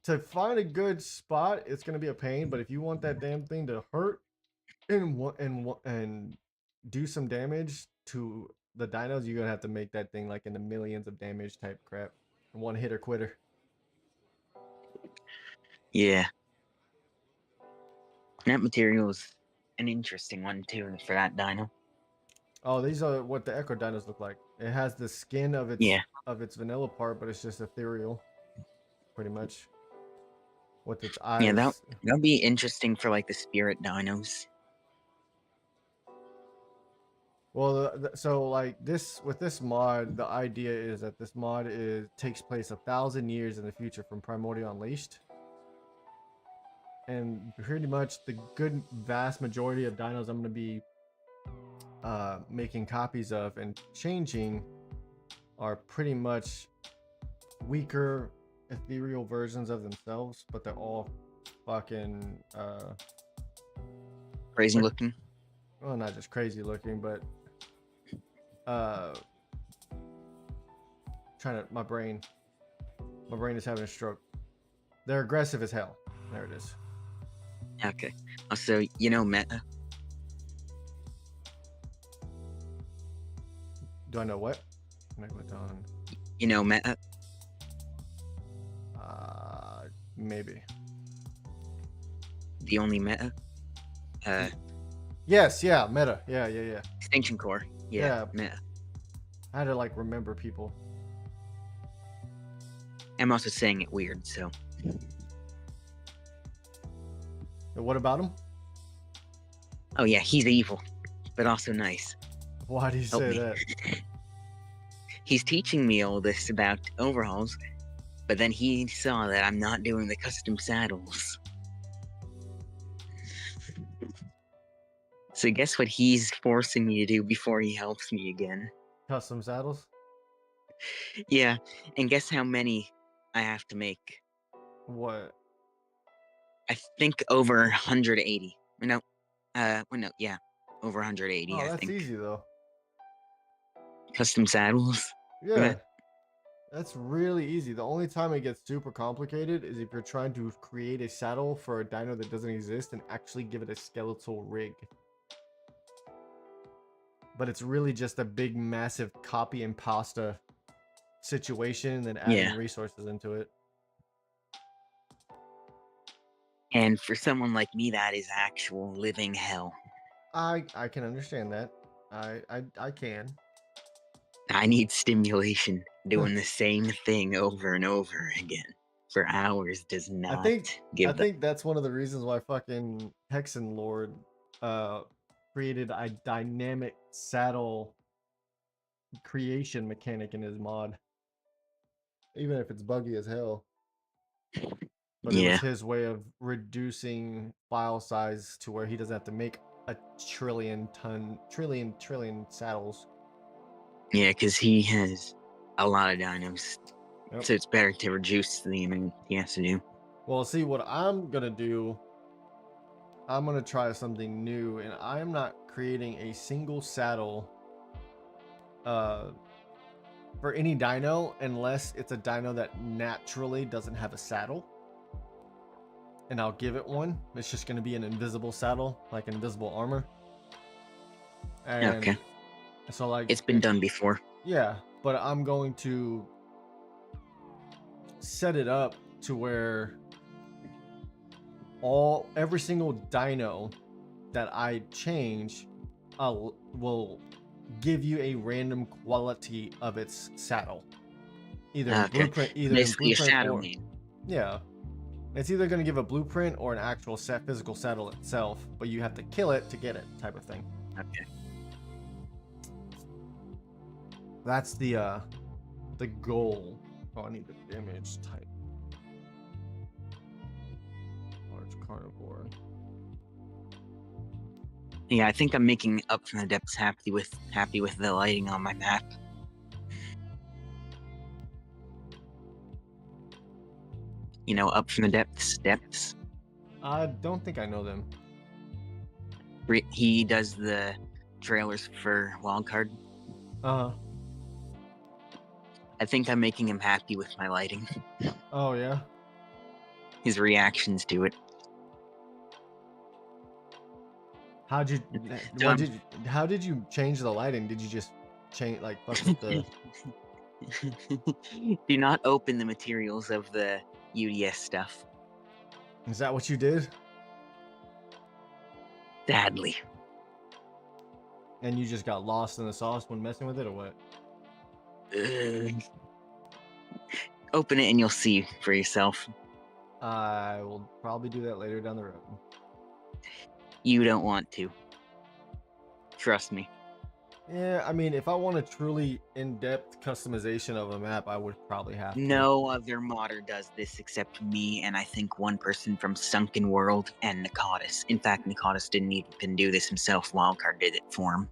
to find a good spot, it's gonna be a pain, but if you want that damn thing to hurt and do some damage to the dinos, you're gonna have to make that thing like in the millions of damage type crap. One hitter quitter. Yeah. That material is an interesting one too for that dino. Oh, these are what the Echo Dinos look like. It has the skin of its vanilla part, but it's just ethereal, pretty much. With its eyes. Yeah, that'll be interesting for like the spirit dinos. Well, so like this with this mod, the idea is that this mod takes place 1,000 years in the future from Primordial Unleashed, and pretty much the good vast majority of dinos I'm going to be making copies of and changing are pretty much weaker ethereal versions of themselves, but they're all fucking Crazy looking. Well, not just crazy looking, but my brain is having a stroke. They're aggressive as hell. There it is. Okay. Also, you know meta. Do I know what? Megalodon. You know meta. Maybe. The only meta. Yes, yeah, meta. Yeah. Extinction Core. Yeah. Meta. I had to like remember people. I'm also saying it weird, so. What about him? Oh yeah, he's evil, but also nice. Why do you Help say me. that? He's teaching me all this about overhauls, but then he saw that I'm not doing the custom saddles. So guess what he's forcing me to do before he helps me again? Custom saddles? Yeah, and guess how many I have to make? What? I think over 180. No, yeah, over 180. Oh, I that's think. easy though. Custom saddles. Yeah. Right. That's really easy. The only time it gets super complicated is if you're trying to create a saddle for a dino that doesn't exist and actually give it a skeletal rig. but it's really just a big, massive copy and pasta situation and adding Yeah. resources into it. And for someone like me, that is actual living hell. I can understand that. I can. I need stimulation. Doing the same thing over and over again for hours does not I think give that's one of the reasons why fucking Hexen Lord created a dynamic saddle creation mechanic in his mod. Even if it's buggy as hell. But it Yeah. was his way of reducing file size to where he doesn't have to make a trillion saddles. Yeah, because he has a lot of dinos. Yep. So it's better to reduce the amount he has to do. Well, see, what I'm gonna do, I'm gonna try something new, and I'm not creating a single saddle for any dino unless it's a dino that naturally doesn't have a saddle. And I'll give it one. It's just gonna be an invisible saddle, like invisible armor. And Okay. so like It's been done before. Yeah, but I'm going to set it up to where every single dino that I change will give you a random quality of its saddle. Either in blueprint, either Basically in blueprint a shadow or name. yeah. It's either going to give a blueprint or an actual physical saddle itself, but you have to kill it to get it, type of thing. Okay. That's the goal. Oh, I need the image type. Large carnivore. Yeah, I think I'm making Up from the Depths happy with the lighting on my map. You know, Up from the Depths. I don't think I know them. He does the trailers for Wildcard. Uh-huh. I think I'm making him happy with my lighting. Oh yeah. His reactions to it. How did So you change the lighting? Did you just change like fuck with the do not open the materials of the UDS stuff. Is that what you did? Sadly. And you just got lost in the sauce when messing with it, or what? Open it and you'll see for yourself. I will probably do that later down the road. You don't want to. Trust me. Yeah, I mean, if I want a truly in-depth customization of a map, I would probably have to. No other modder does this except me and I think one person from Sunken World and Nicotis. In fact, Nicotis didn't even do this himself. Wildcard did it for him.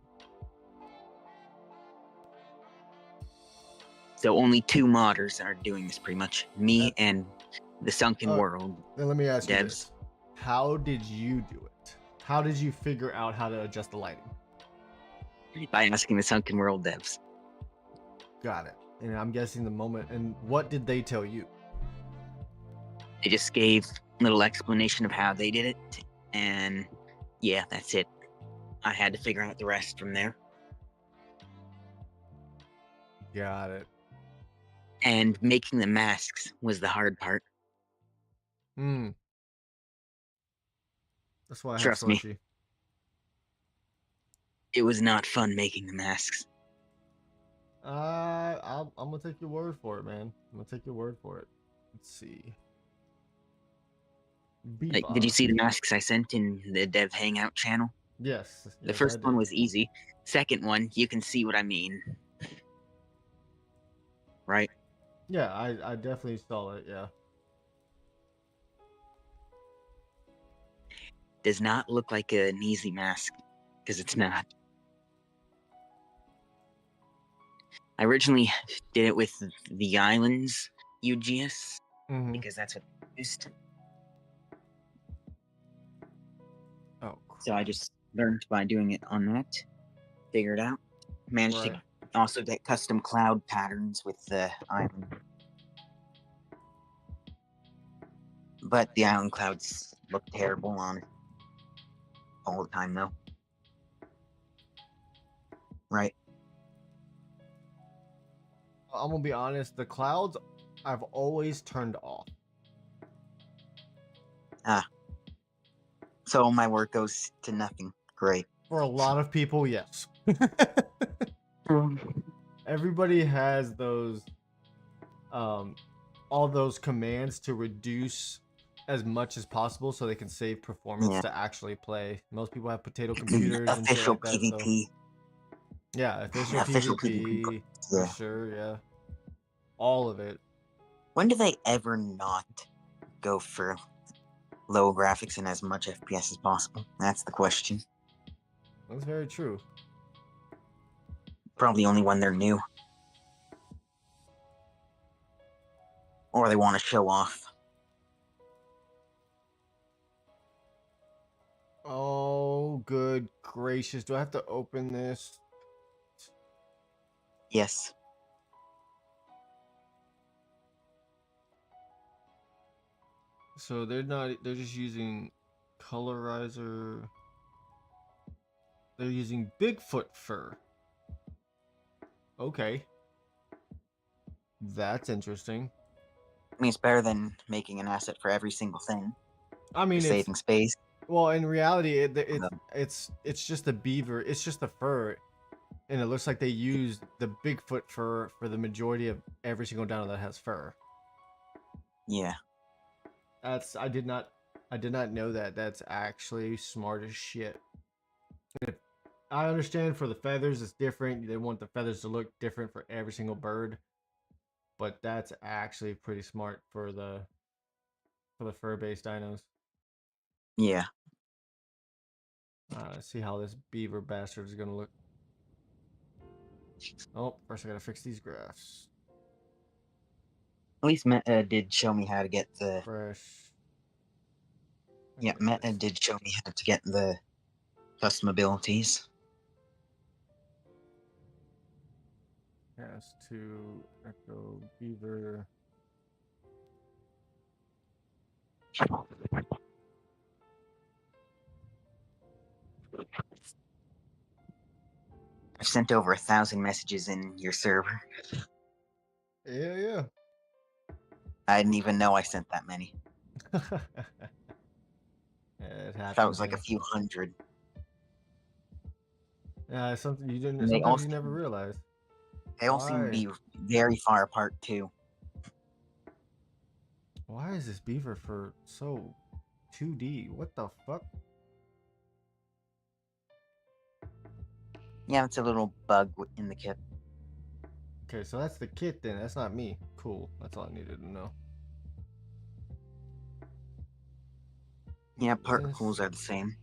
So only 2 modders are doing this pretty much. Me and the Sunken World. Then let me ask you devs. this. How did you do it? How did you figure out how to adjust the lighting? By asking the Sunken World devs. Got it. And I'm guessing the moment. And what did they tell you? They just gave a little explanation of how they did it. And yeah, that's it. I had to figure out the rest from there. Got it. And making the masks was the hard part. That's why I Trust have me. Sochi. It was not fun making the masks. I'm gonna take your word for it, man. I'm gonna take your word for it. Let's see. Like, did you see the masks I sent in the Dev Hangout channel? Yes. The first one was easy. Second one, you can see what I mean. Right? Yeah, I definitely saw it, yeah. Does not look like an easy mask, because it's not. I originally did it with the Islands UGS, because that's what I used. Oh, so I just learned by doing it on that. Figured out. Managed to also get custom cloud patterns with the island. But the island clouds look terrible on all the time, though. right? I'm gonna be honest. The clouds, I've always turned off. So my work goes to nothing. Great. For a lot of people, yes. Everybody has those, all those commands to reduce as much as possible so they can save performance Yeah. to actually play. Most people have potato computers and shit Official like that. So PvP. yeah, official Official PvP, PvP. for Yeah. sure. Yeah, all of it. When do they ever not go for low graphics and as much FPS as possible? That's the question. That's very true. Probably only when they're new. Or they want to show off. Oh, good gracious! Do I have to open this? Yes. So they're not. They're just using colorizer. They're using Bigfoot fur. Okay. That's interesting. I mean, it's better than making an asset for every single thing. I mean, You're saving space. well, in reality, Um, it's just the beaver. It's just the fur, and it looks like they used the Bigfoot fur for the majority of every single dino that has fur. Yeah. That's I did not know that. That's actually smart as shit. I understand for the feathers it's different. They want the feathers to look different for every single bird. But that's actually pretty smart for the fur-based dinos. Yeah. Let's see how this beaver bastard is gonna look. Oh, first I gotta fix these graphs. At least Meta did show me how to get the. Fresh. Yeah, Meta did show me how to get the custom abilities. Yes, to Echo Beaver. I've sent over 1,000 messages in your server. Yeah. I didn't even know I sent that many. Yeah, it happens. That was like man. a few hundred. Yeah, something you didn't. And they Sometimes all you never seem- realize. They all seem to Why? be very far apart too. Why is this beaver for so 2D? What the fuck? Yeah, it's a little bug in the kit. Okay, so that's the kit then. That's not me. Cool. That's all I needed to know. Yeah, particles are the same.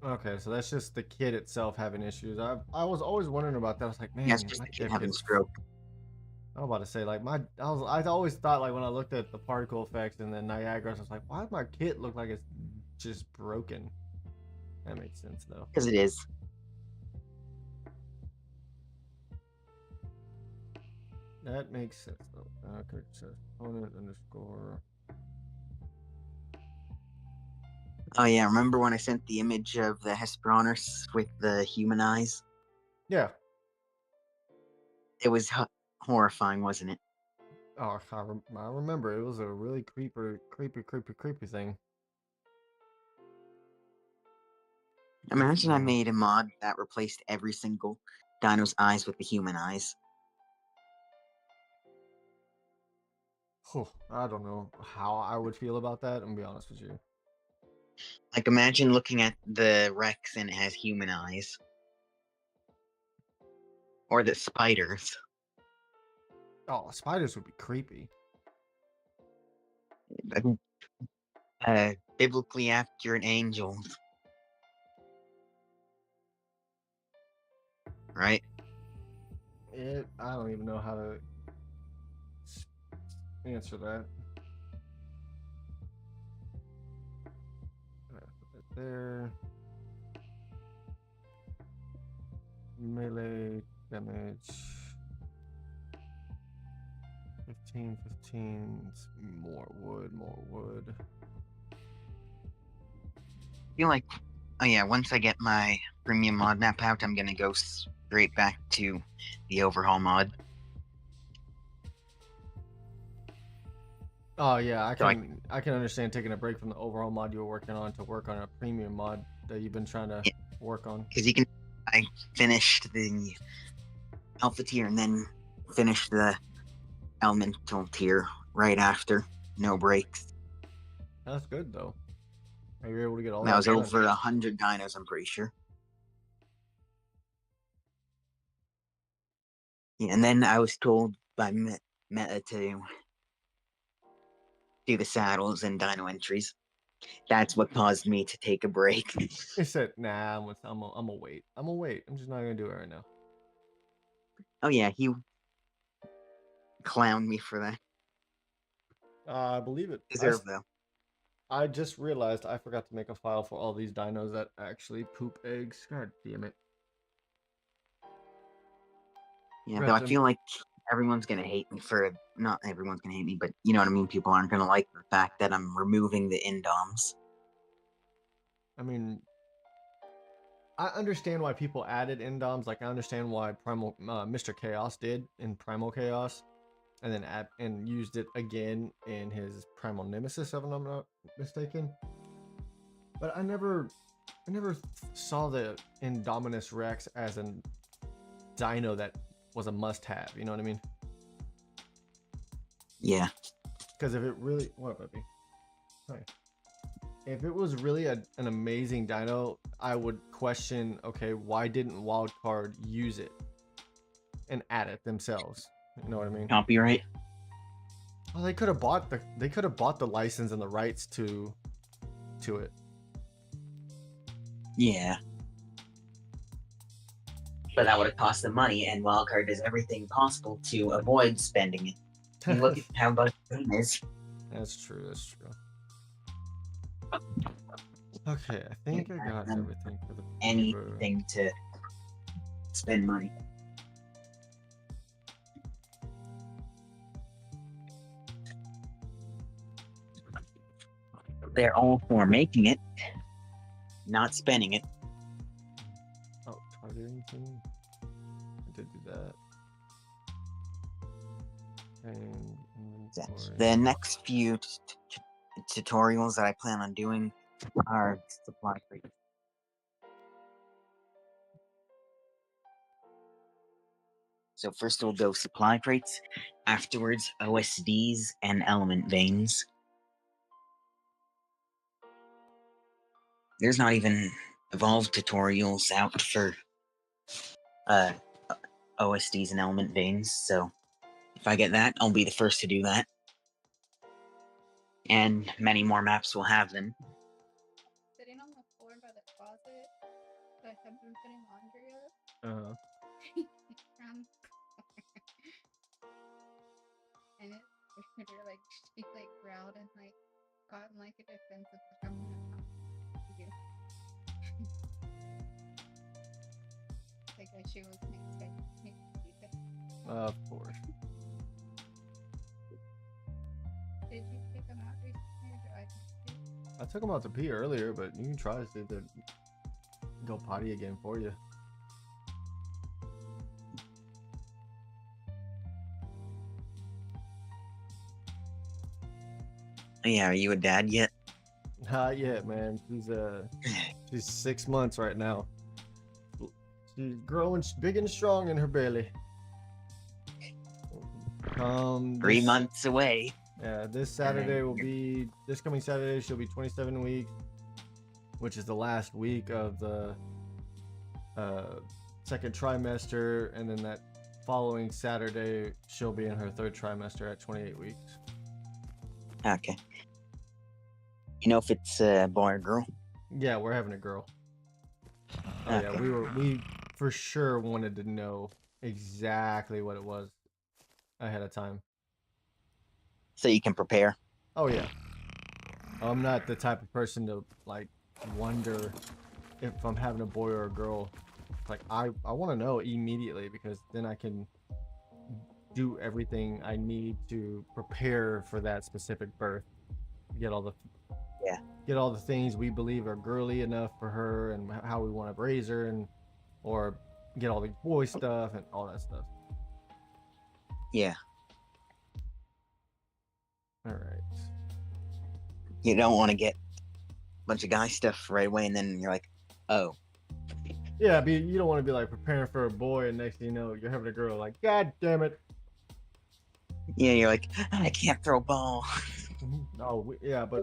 Okay, so that's just the kit itself having issues. I was always wondering about that. I was like, man, Yeah, it's just my the kit dev having a kit's- stroke. I was about to say like I always thought like when I looked at the particle effects and then Niagara, I was like, why does my kit look like it's just broken? That makes sense though. Because it is. That makes sense though. Okay, so opponent underscore. Oh yeah, remember when I sent the image of the Hesperornis with the human eyes? Yeah. It was horrifying, wasn't it? Oh, I remember. It was a really creepy thing. Imagine I Yeah. made a mod that replaced every single dino's eyes with the human eyes. I don't know how I would feel about that. I'm gonna be honest with you. Like, imagine looking at the Rex and it has human eyes. Or the spiders. Oh, spiders would be creepy. Biblically accurate angels. Right? I don't even know how to answer that. Put that there. Melee damage. 15. More wood. I feel like, oh yeah, once I get my premium mod map out, I'm gonna go straight back to the overhaul mod. Oh yeah, So I can understand taking a break from the overall mod you were working on to work on a premium mod that you've been trying to Yeah. work on. Because I finished the alpha tier and then finished the elemental tier right after, no breaks. That's good though. Are you able to get all That that was done? over 100 dinos, I'm pretty sure. Yeah, and then I was told by Meta to do the saddles and dino entries. That's what caused me to take a break. He said, "Nah, I'm gonna wait. I'm gonna wait. I'm just not gonna do it right now." Oh yeah, he clowned me for that. I believe it. Deserved though. I just realized I forgot to make a file for all these dinos that actually poop eggs. God damn it. Yeah, Got though I them. feel like everyone's gonna hate me for not everyone's gonna hate me, but you know what I mean. People aren't gonna like the fact that I'm removing the indoms. I mean, I understand why people added indoms. Like I understand why Primal Mr. Chaos did in Primal Chaos, and then and used it again in his Primal Nemesis, if I'm not mistaken. But I never saw the Indominus Rex as a dino that was a must-have. You know what I mean? Yeah, Because if it really, what baby? Hi. If it was really an amazing dino, I would question, okay, why didn't Wildcard use it and add it themselves? You know what I mean? copyright. Well, they could have bought the license and the rights to it. Yeah, but that would have cost them money, and Wildcard does everything possible to avoid spending it. I mean, look at how much it is. That's true. That's true. Okay, I think I got everything for the paper. Anything to spend money. They're all for making it, not spending it. Oh, targeting thing. I did do that. And inventory. The next few tutorials that I plan on doing are supply crates. So first we'll go supply crates, afterwards OSDs and element veins. There's not even evolved tutorials out for OSDs and element veins, so if I get that, I'll be the first to do that. And many more maps will have them. Sitting on the floor by the closet, so I have been putting laundry up. And it like she like growled and like got in like a defensive like I'm gonna talk to you. Like she was expecting me to do that. Of course. Did you take them out recently or do I just do? I took him out to pee earlier, but you can try to see if they go potty again for you. Yeah, are you a dad yet? Not yet, man. She's 6 months right now. She's growing big and strong in her belly. 3 months away. Yeah, this coming Saturday she'll be 27 weeks, which is the last week of the second trimester, and then that following Saturday she'll be in her third trimester at 28 weeks. Okay. You know if it's a boy or girl? Yeah, we're having a girl. Oh Okay. yeah, we for sure wanted to know exactly what it was ahead of time. So you can prepare. Oh yeah. I'm not the type of person to like wonder if I'm having a boy or a girl. Like I want to know immediately, because then I can do everything I need to prepare for that specific birth. Get all the get all the things we believe are girly enough for her and how we want to raise her, and or get all the boy stuff and all that stuff. Yeah. All right. You don't want to get a bunch of guy stuff right away, and then you're like, oh. Yeah, you don't want to be like preparing for a boy, and next thing you know, you're having a girl. Like, God damn it. Yeah, you're like, I can't throw a ball. Oh, yeah, but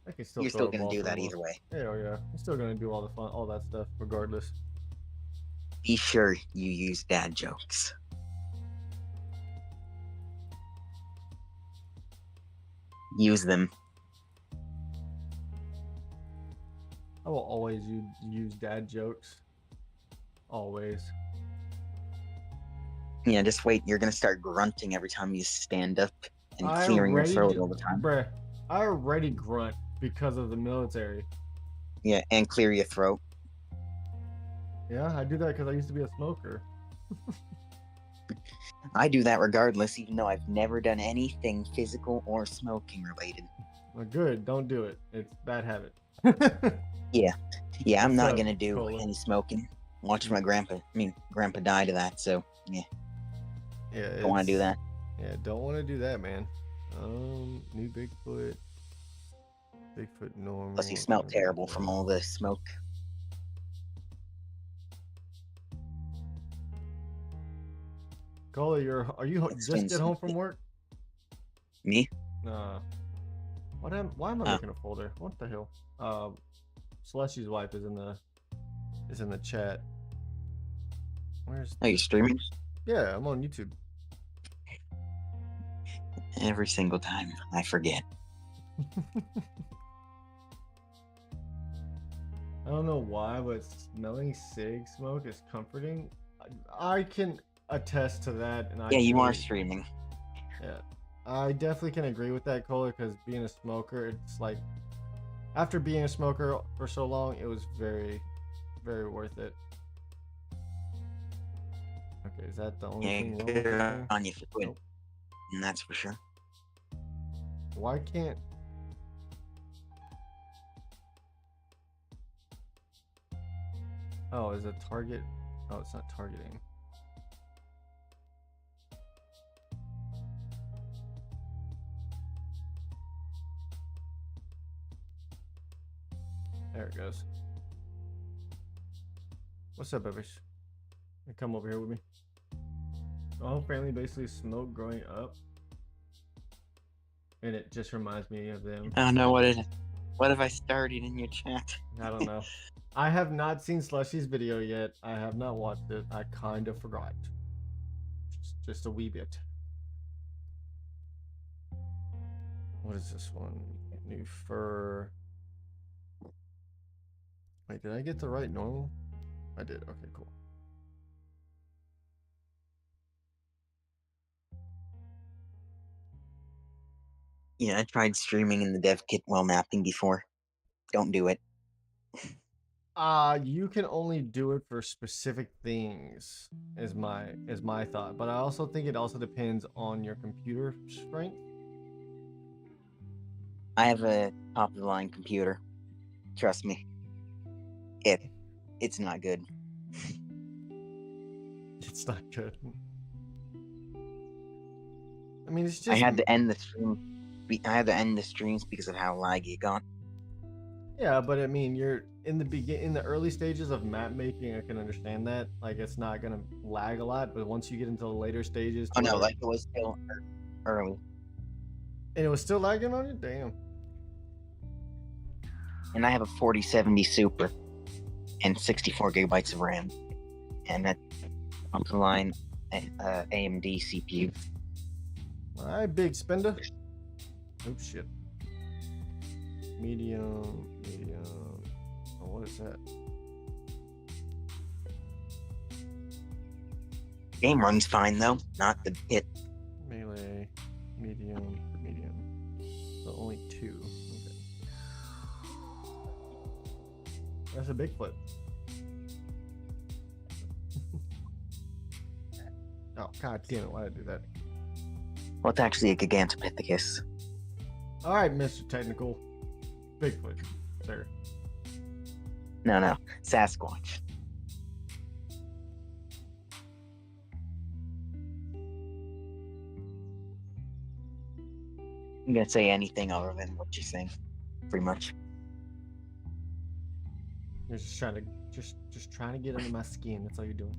I can still. You're throw still a gonna ball do for that a either way. Yeah, yeah. I'm still gonna do all the fun, all that stuff, regardless. Be sure you use dad jokes. Use them. I will always use dad jokes. Always. Yeah, just wait. You're gonna start grunting every time you stand up and I clearing your already throat do- all the time. Bruh, I already grunt because of the military. Yeah, and clear your throat. Yeah, I do that because I used to be a smoker. I do that regardless, even though I've never done anything physical or smoking related. Well, good. Don't do it. It's a bad habit. Yeah, I'm What's not up, gonna do Cola? any smoking. Watch my grandpa died of that, so yeah, Yeah, don't want to do that. Yeah, don't want to do that, man. New Bigfoot normal. Plus, you smell terrible from all the smoke. Cola, are you It's just been get home from something. work? Me? Why am I looking at a folder? What the hell? Celesti's wife is in the chat. Where's? Oh, you're streaming? Yeah, I'm on YouTube. Every single time, I forget. I don't know why, but smelling cig smoke is comforting. I can attest to that, and Yeah, you are really- streaming. Yeah, I definitely can agree with that, Cola, because being a smoker, it's like after being a smoker for so long, it was very, very worth it. Okay, is that the only Yeah, thing wrong with good there? on you for quit. Nope. And that's for sure. Why can't? Oh, is it target? Oh, it's not targeting. There it goes. What's up, Bevish? Come over here with me. My whole family basically smoked growing up, and it just reminds me of them. I don't know what have I started in your chat? I don't know. I have not seen Slushy's video yet. I have not watched it. I kind of forgot. Just a wee bit. What is this one? New fur. Wait, did I get the right normal? I did. Okay, cool. Yeah, I tried streaming in the DevKit while mapping before. Don't do it. You can only do it for specific things, is my thought. But I also think it also depends on your computer strength. I have a top of the line computer. Trust me. It's not good. It's not good. I mean, it's just. I had to end the stream. I had to end the streams because of how laggy it got. Yeah, but I mean, you're in the early stages of map making. I can understand that. Like, it's not gonna lag a lot, but once you get into the later stages, Oh no, where- like it was still early. and it was still lagging on you. Damn. And I have a 4070 Super and 64 gigabytes of RAM. And that top of the line AMD CPU. All right, big spender. Oh shit. Medium. Oh, what is that? Game runs fine though, not the hit. Melee. Medium. So only 2. Okay. That's a big flip. Oh, god damn it, why did I do that? Well, it's actually a Gigantopithecus. Alright, Mr. Technical. Bigfoot, sir. No, Sasquatch. I'm gonna say anything other than what you think, pretty much. You're just trying to just trying to get under my skin. That's all you're doing.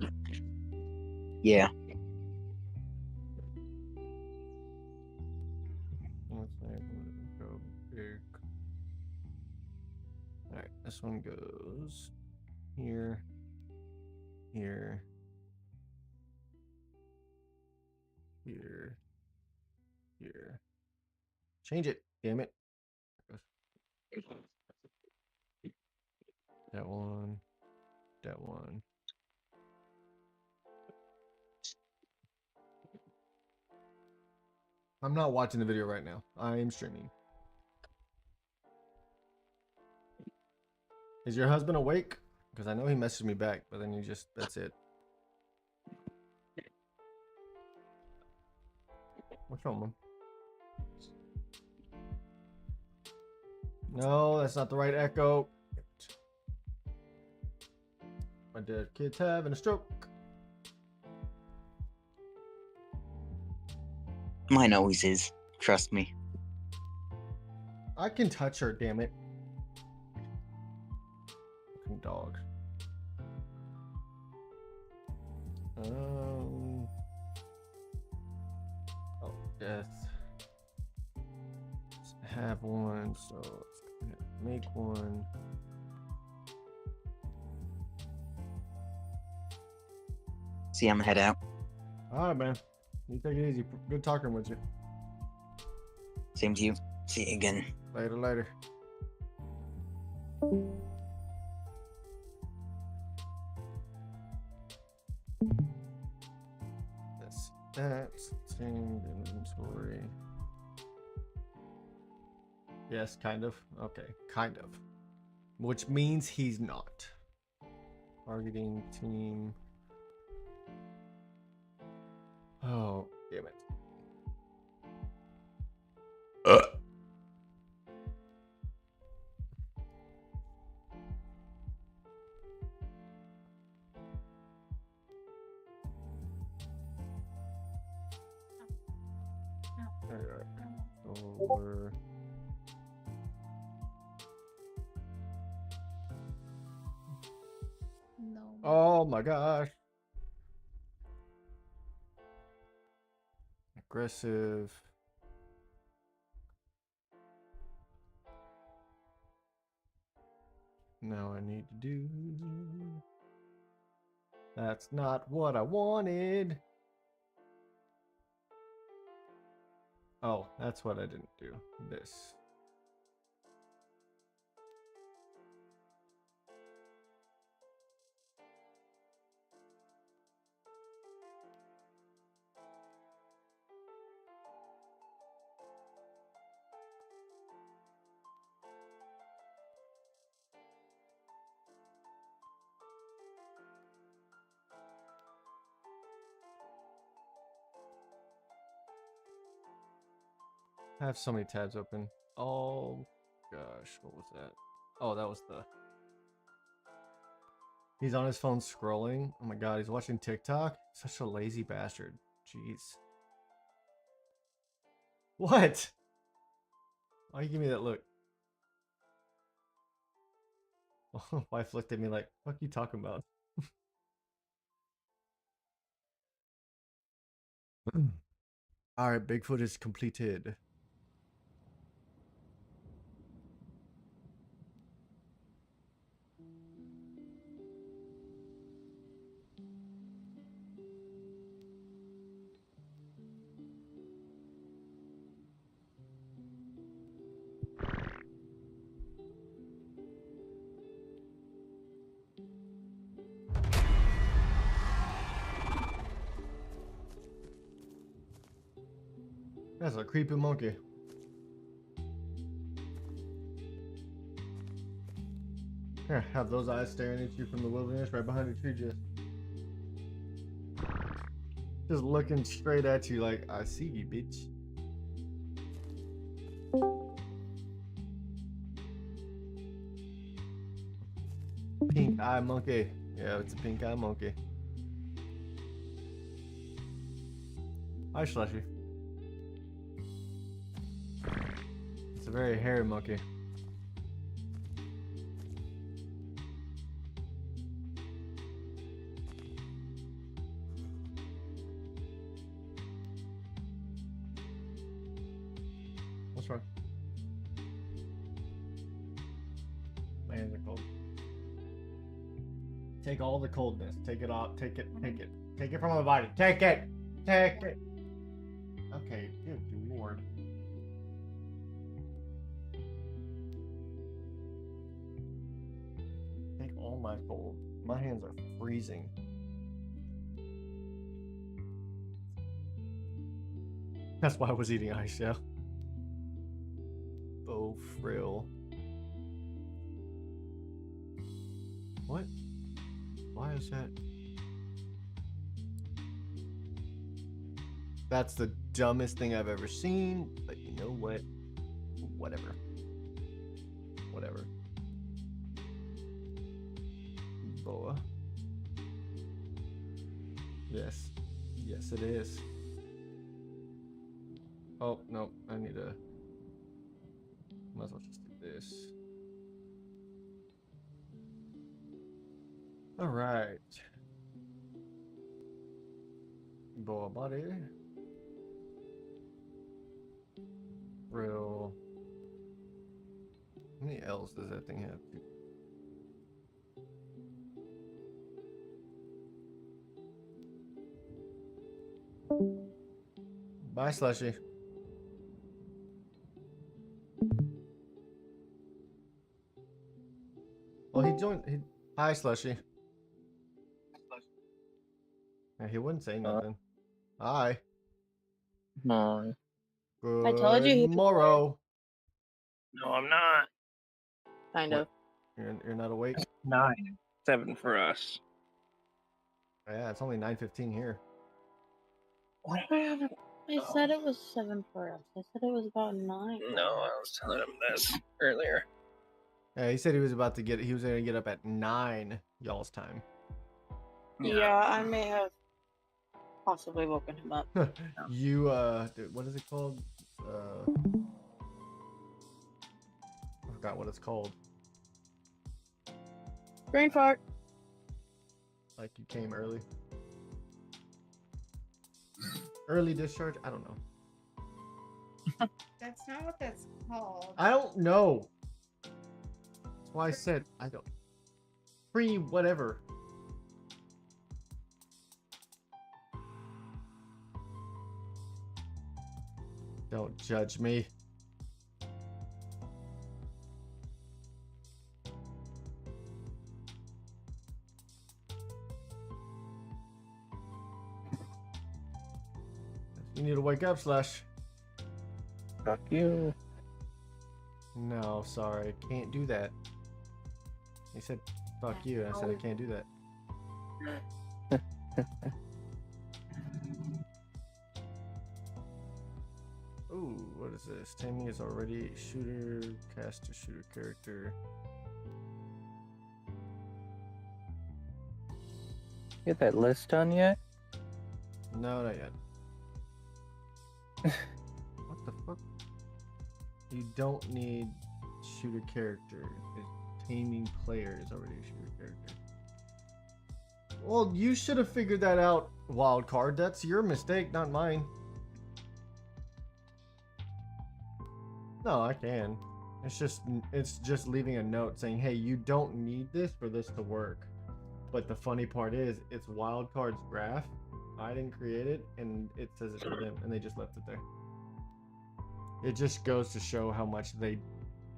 Yeah. Let's go big. All right, this one goes here, here, here, here. Change it, damn it. That one, that one. I'm not watching the video right now. I am streaming. Is your husband awake? Because I know he messaged me back, but then that's it. What's wrong, Mom? No, that's not the right echo. My DevKit's having a stroke. Mine always is. Trust me. I can touch her, damn it. Fucking dog. Oh, yes. Let's have one, so let's make one. See, I'm gonna head out. All right, man. You take it easy. Good talking with you. Same to you. See you again. Later. That's same inventory. Yes, kind of. Okay, kind of. Which means he's not. Targeting team. Oh, damn it. Over. No. Oh my gosh. Aggressive. Now I need to do. That's not what I wanted. Oh, that's what I didn't do. This. I have so many tabs open. Oh gosh, what was that? Oh, that was the. He's on his phone scrolling. Oh my god, he's watching TikTok. Such a lazy bastard. Jeez. What? Why you give me that look? Wife looked at me like, "What are you talking about?" All right, Bigfoot is completed. That's a creepy monkey. Here, have those eyes staring at you from the wilderness right behind the tree, just looking straight at you like, I see you, bitch. pink eye monkey. Yeah, it's a pink eye monkey. Hi, Slushy. It's a very hairy monkey. What's wrong? My hands are cold. Take all the coldness. Take it off. Take it. Take it. Take it from my body. Take it. Take it. Okay, good lord. Take all my cold. My hands are freezing. That's why I was eating ice, yeah. Oh, frill. What? Why is that? That's the dumbest thing I've ever seen, but you know what? Whatever. Whatever. Boa. Yes. Yes, it is. Oh, no. I need to... Might as well just do this. Alright. Boa body. Real. How many L's does that thing have? Bye, Slushy. Well, he joined. Hi, Slushy. Yeah, he wouldn't say nothing. Hi. No. Good I told you he could morrow. No, I'm not. Kind What? of. You're not awake? 9. 7 for us. Yeah, it's only 9:15 here. What do I have? I said it was 7 for us. I said it was about 9. No, I was telling him this earlier. Yeah, he said he was about to get. He was gonna get up at 9 y'all's time. Yeah, I may have possibly woken him up. You dude, what is it called? I forgot what it's called. Brain fart. Like you came early. Early discharge? I don't know. That's not what that's called. I don't know. That's why I said I don't. Free whatever. Don't judge me. You need to wake up, Slash. Fuck you. No, sorry. Can't do that. He said, fuck you. I said I can't do that. Ooh, what is this? Taming is already shooter, cast a shooter character. Get that list done yet? No, not yet. What the fuck? You don't need shooter character. Taming player is already a shooter character. Well, you should have figured that out, Wildcard. That's your mistake, not mine. No, I can. It's just leaving a note saying, hey, you don't need this for this to work. But the funny part is, it's Wildcard's graph. I didn't create it, and it says it for them, and they just left it there. It just goes to show how much they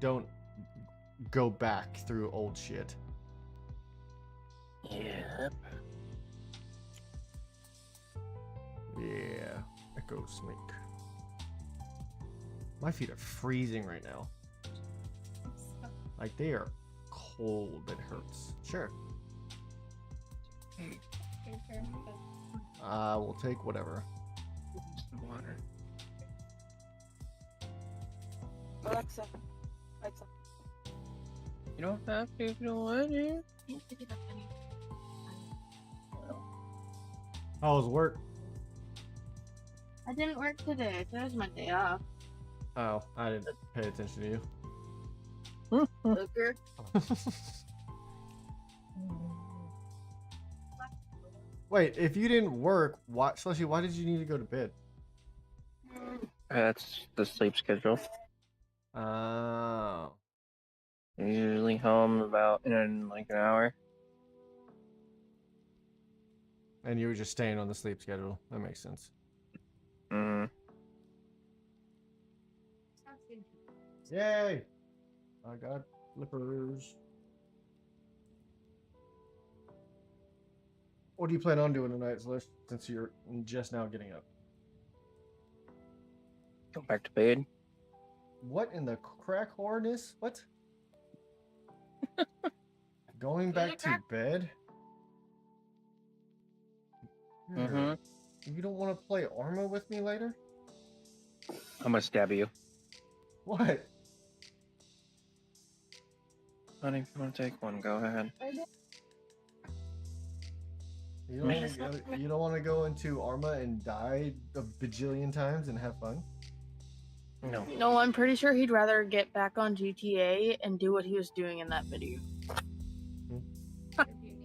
don't go back through old shit. Yep. Yeah, Echo Snake. My feet are freezing right now. Like, they are cold. It hurts. Sure. We'll take whatever. Water. Alexa. Alexa. You don't have to if you don't want to. How was work? I didn't work today. Today's my day off. Oh, I didn't pay attention to you. Hooker. Wait, if you didn't work, why, Slushy, why did you need to go to bed? That's the sleep schedule. Oh. Usually home about in like an hour. And you were just staying on the sleep schedule. That makes sense. Mm. Yay! I got flippers. What do you plan on doing tonight, Slush, since you're just now getting up? Go back to bed. What in the crack horness? What? Going back to bed? Mm-hmm. You don't want to play Arma with me later? I'm gonna stab you. What? Honey, if you want to take one, go ahead. You don't want to go into Arma and die a bajillion times and have fun? No. No, I'm pretty sure he'd rather get back on GTA and do what he was doing in that video.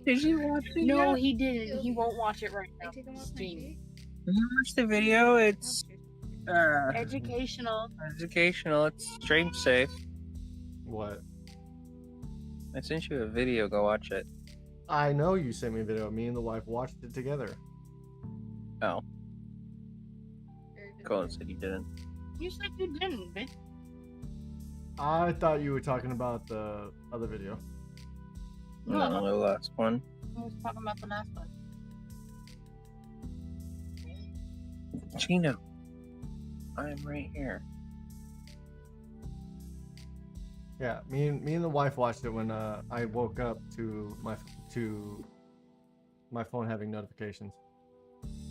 Did you watch it? No, he didn't. He won't watch it right now. Take him off my Steam. date? Did you watch the video? It's Educational. educational. It's stream safe. What? I sent you a video. Go watch it. I know you sent me a video. Me and the wife watched it together. Oh, Very good. Colin said you didn't. You said you didn't, bitch. I thought you were talking about the other video. No, the last one. I was talking about the last one. Chino, I'm right here. Yeah, me and the wife watched it when I woke up to my phone having notifications.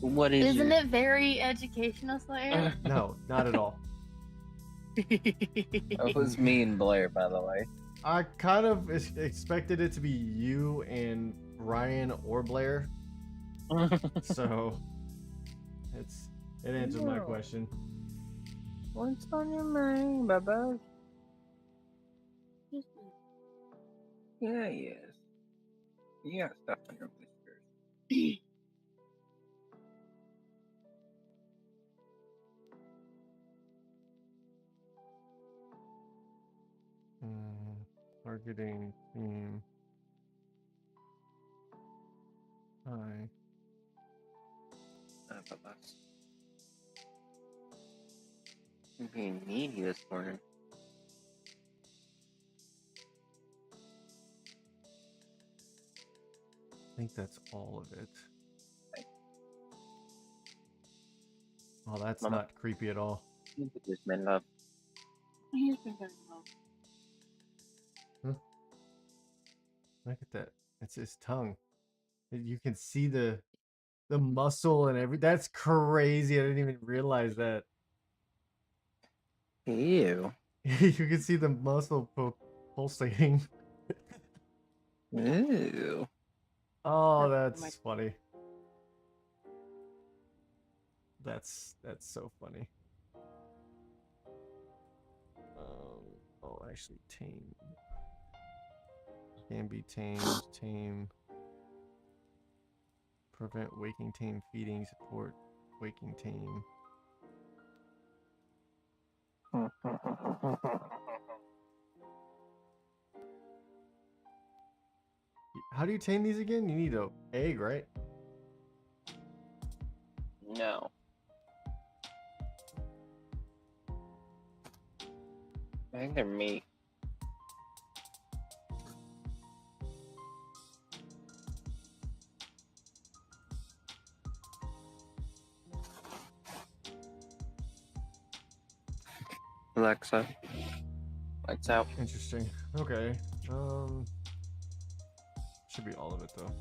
What is Isn't it very educational, Slayer? No, not at all. That was me and Blair, by the way. I kind of expected it to be you and Ryan or Blair, so it answers my No. question. What's on your mind, Bubba? Yeah, yes. You got stuff on your whiskers. Targeting theme. Hi. Bubba. You're being needy this morning. I think that's all of it. Oh, that's Mama. not creepy at all. You could just men love. He's been very well. Look at that. It's his tongue. You can see the muscle and every. That's crazy. I didn't even realize that. Ew. You can see the muscle pulsating. Ew. Oh, that's funny. That's so funny. Oh, actually, tame. Can be tamed. Tame. Prevent waking tame feeding. Support waking tame. How do you tame these again? You need an egg, right? No. I think they're meat. Alexa, lights out. Interesting. Okay. Should be all of it though.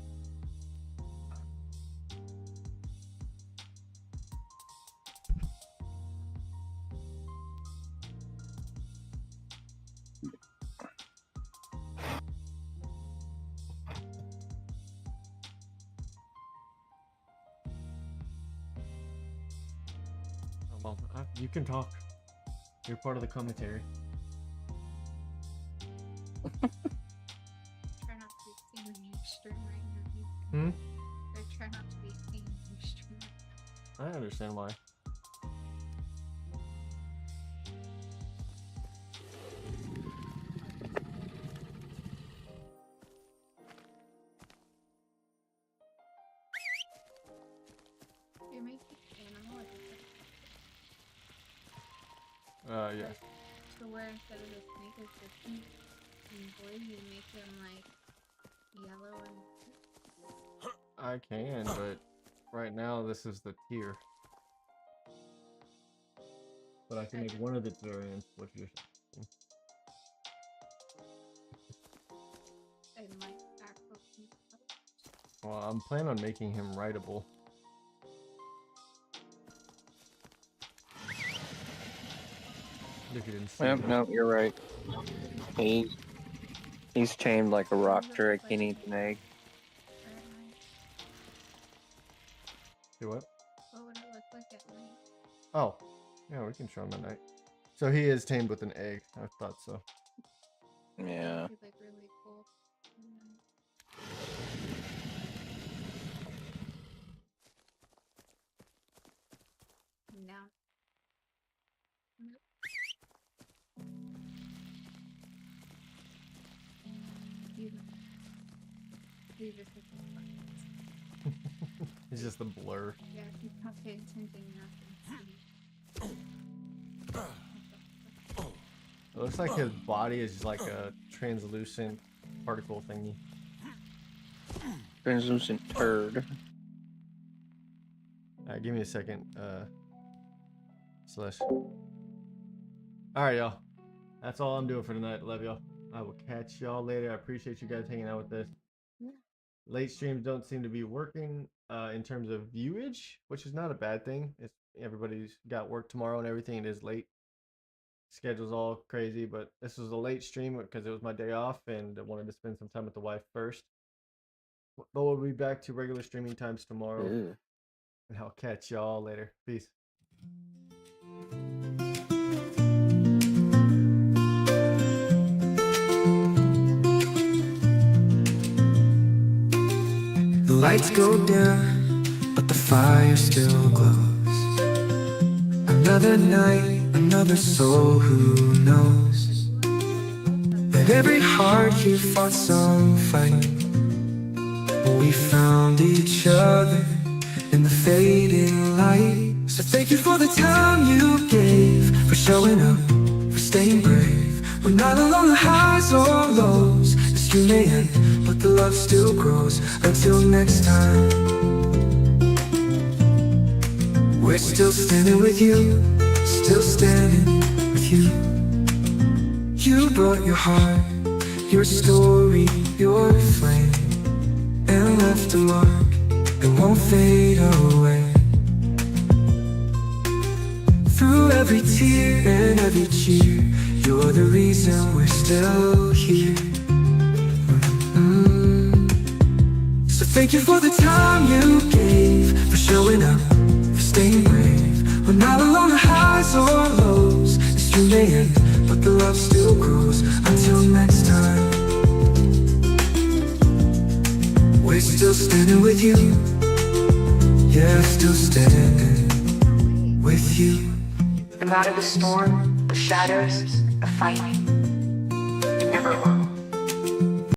Well, you can talk. You're part of the commentary. Try not to be seen in your stream right now. Hmm? Or try not to be seen in your stream. I understand why. You're making animal Yeah. to where instead of the snake is different and blue, you make him like yellow and I can, but right now this is the tier. But I can make one of its variants, which you're saying. and like actual pink colors. Well, I'm planning on making him writable. Look at him. Yep, no, you're right. He's tamed like a rock drake. He needs an egg. Do what? What would it look like at night? Oh, yeah, we can show him at night. So he is tamed with an egg. I thought so. Yeah. It'd be like really cool. Now. He's just He's just a blur. yeah, he's not paying attention enough. It looks like his body is just like a translucent particle thingy. Translucent turd. Alright, give me a second, Slash. Alright, y'all. That's all I'm doing for tonight. Love y'all. I will catch y'all later. I appreciate you guys hanging out with us. Yeah. Late streams don't seem to be working in terms of viewage, which is not a bad thing. It's everybody's got work tomorrow and everything. It is late. Schedule's all crazy, but this was a late stream because it was my day off and I wanted to spend some time with the wife first. But we'll be back to regular streaming times tomorrow. Ew. And I'll catch y'all later. Peace. The lights go dim, but the fire still glows. Another night, another soul who knows that every heart here fought some fight. We found each other in the fading light. So thank you for the time you gave, for showing up, for staying brave. We're not alone the highs or lows. This stream may end, but the love still grows. Until next time, we're still standing with you, still standing with you. You brought your heart, your story, your flame, and left a mark that won't fade away. Through every tear and every cheer, you're the reason we're still here. So thank you for the time you gave, for showing up, for staying brave. We're not alone the highs or lows. This stream may end, but the love still grows. Until next time, we're still standing with you. Yeah, still standing with you. No matter the storm, the shadows, the fight, you never will.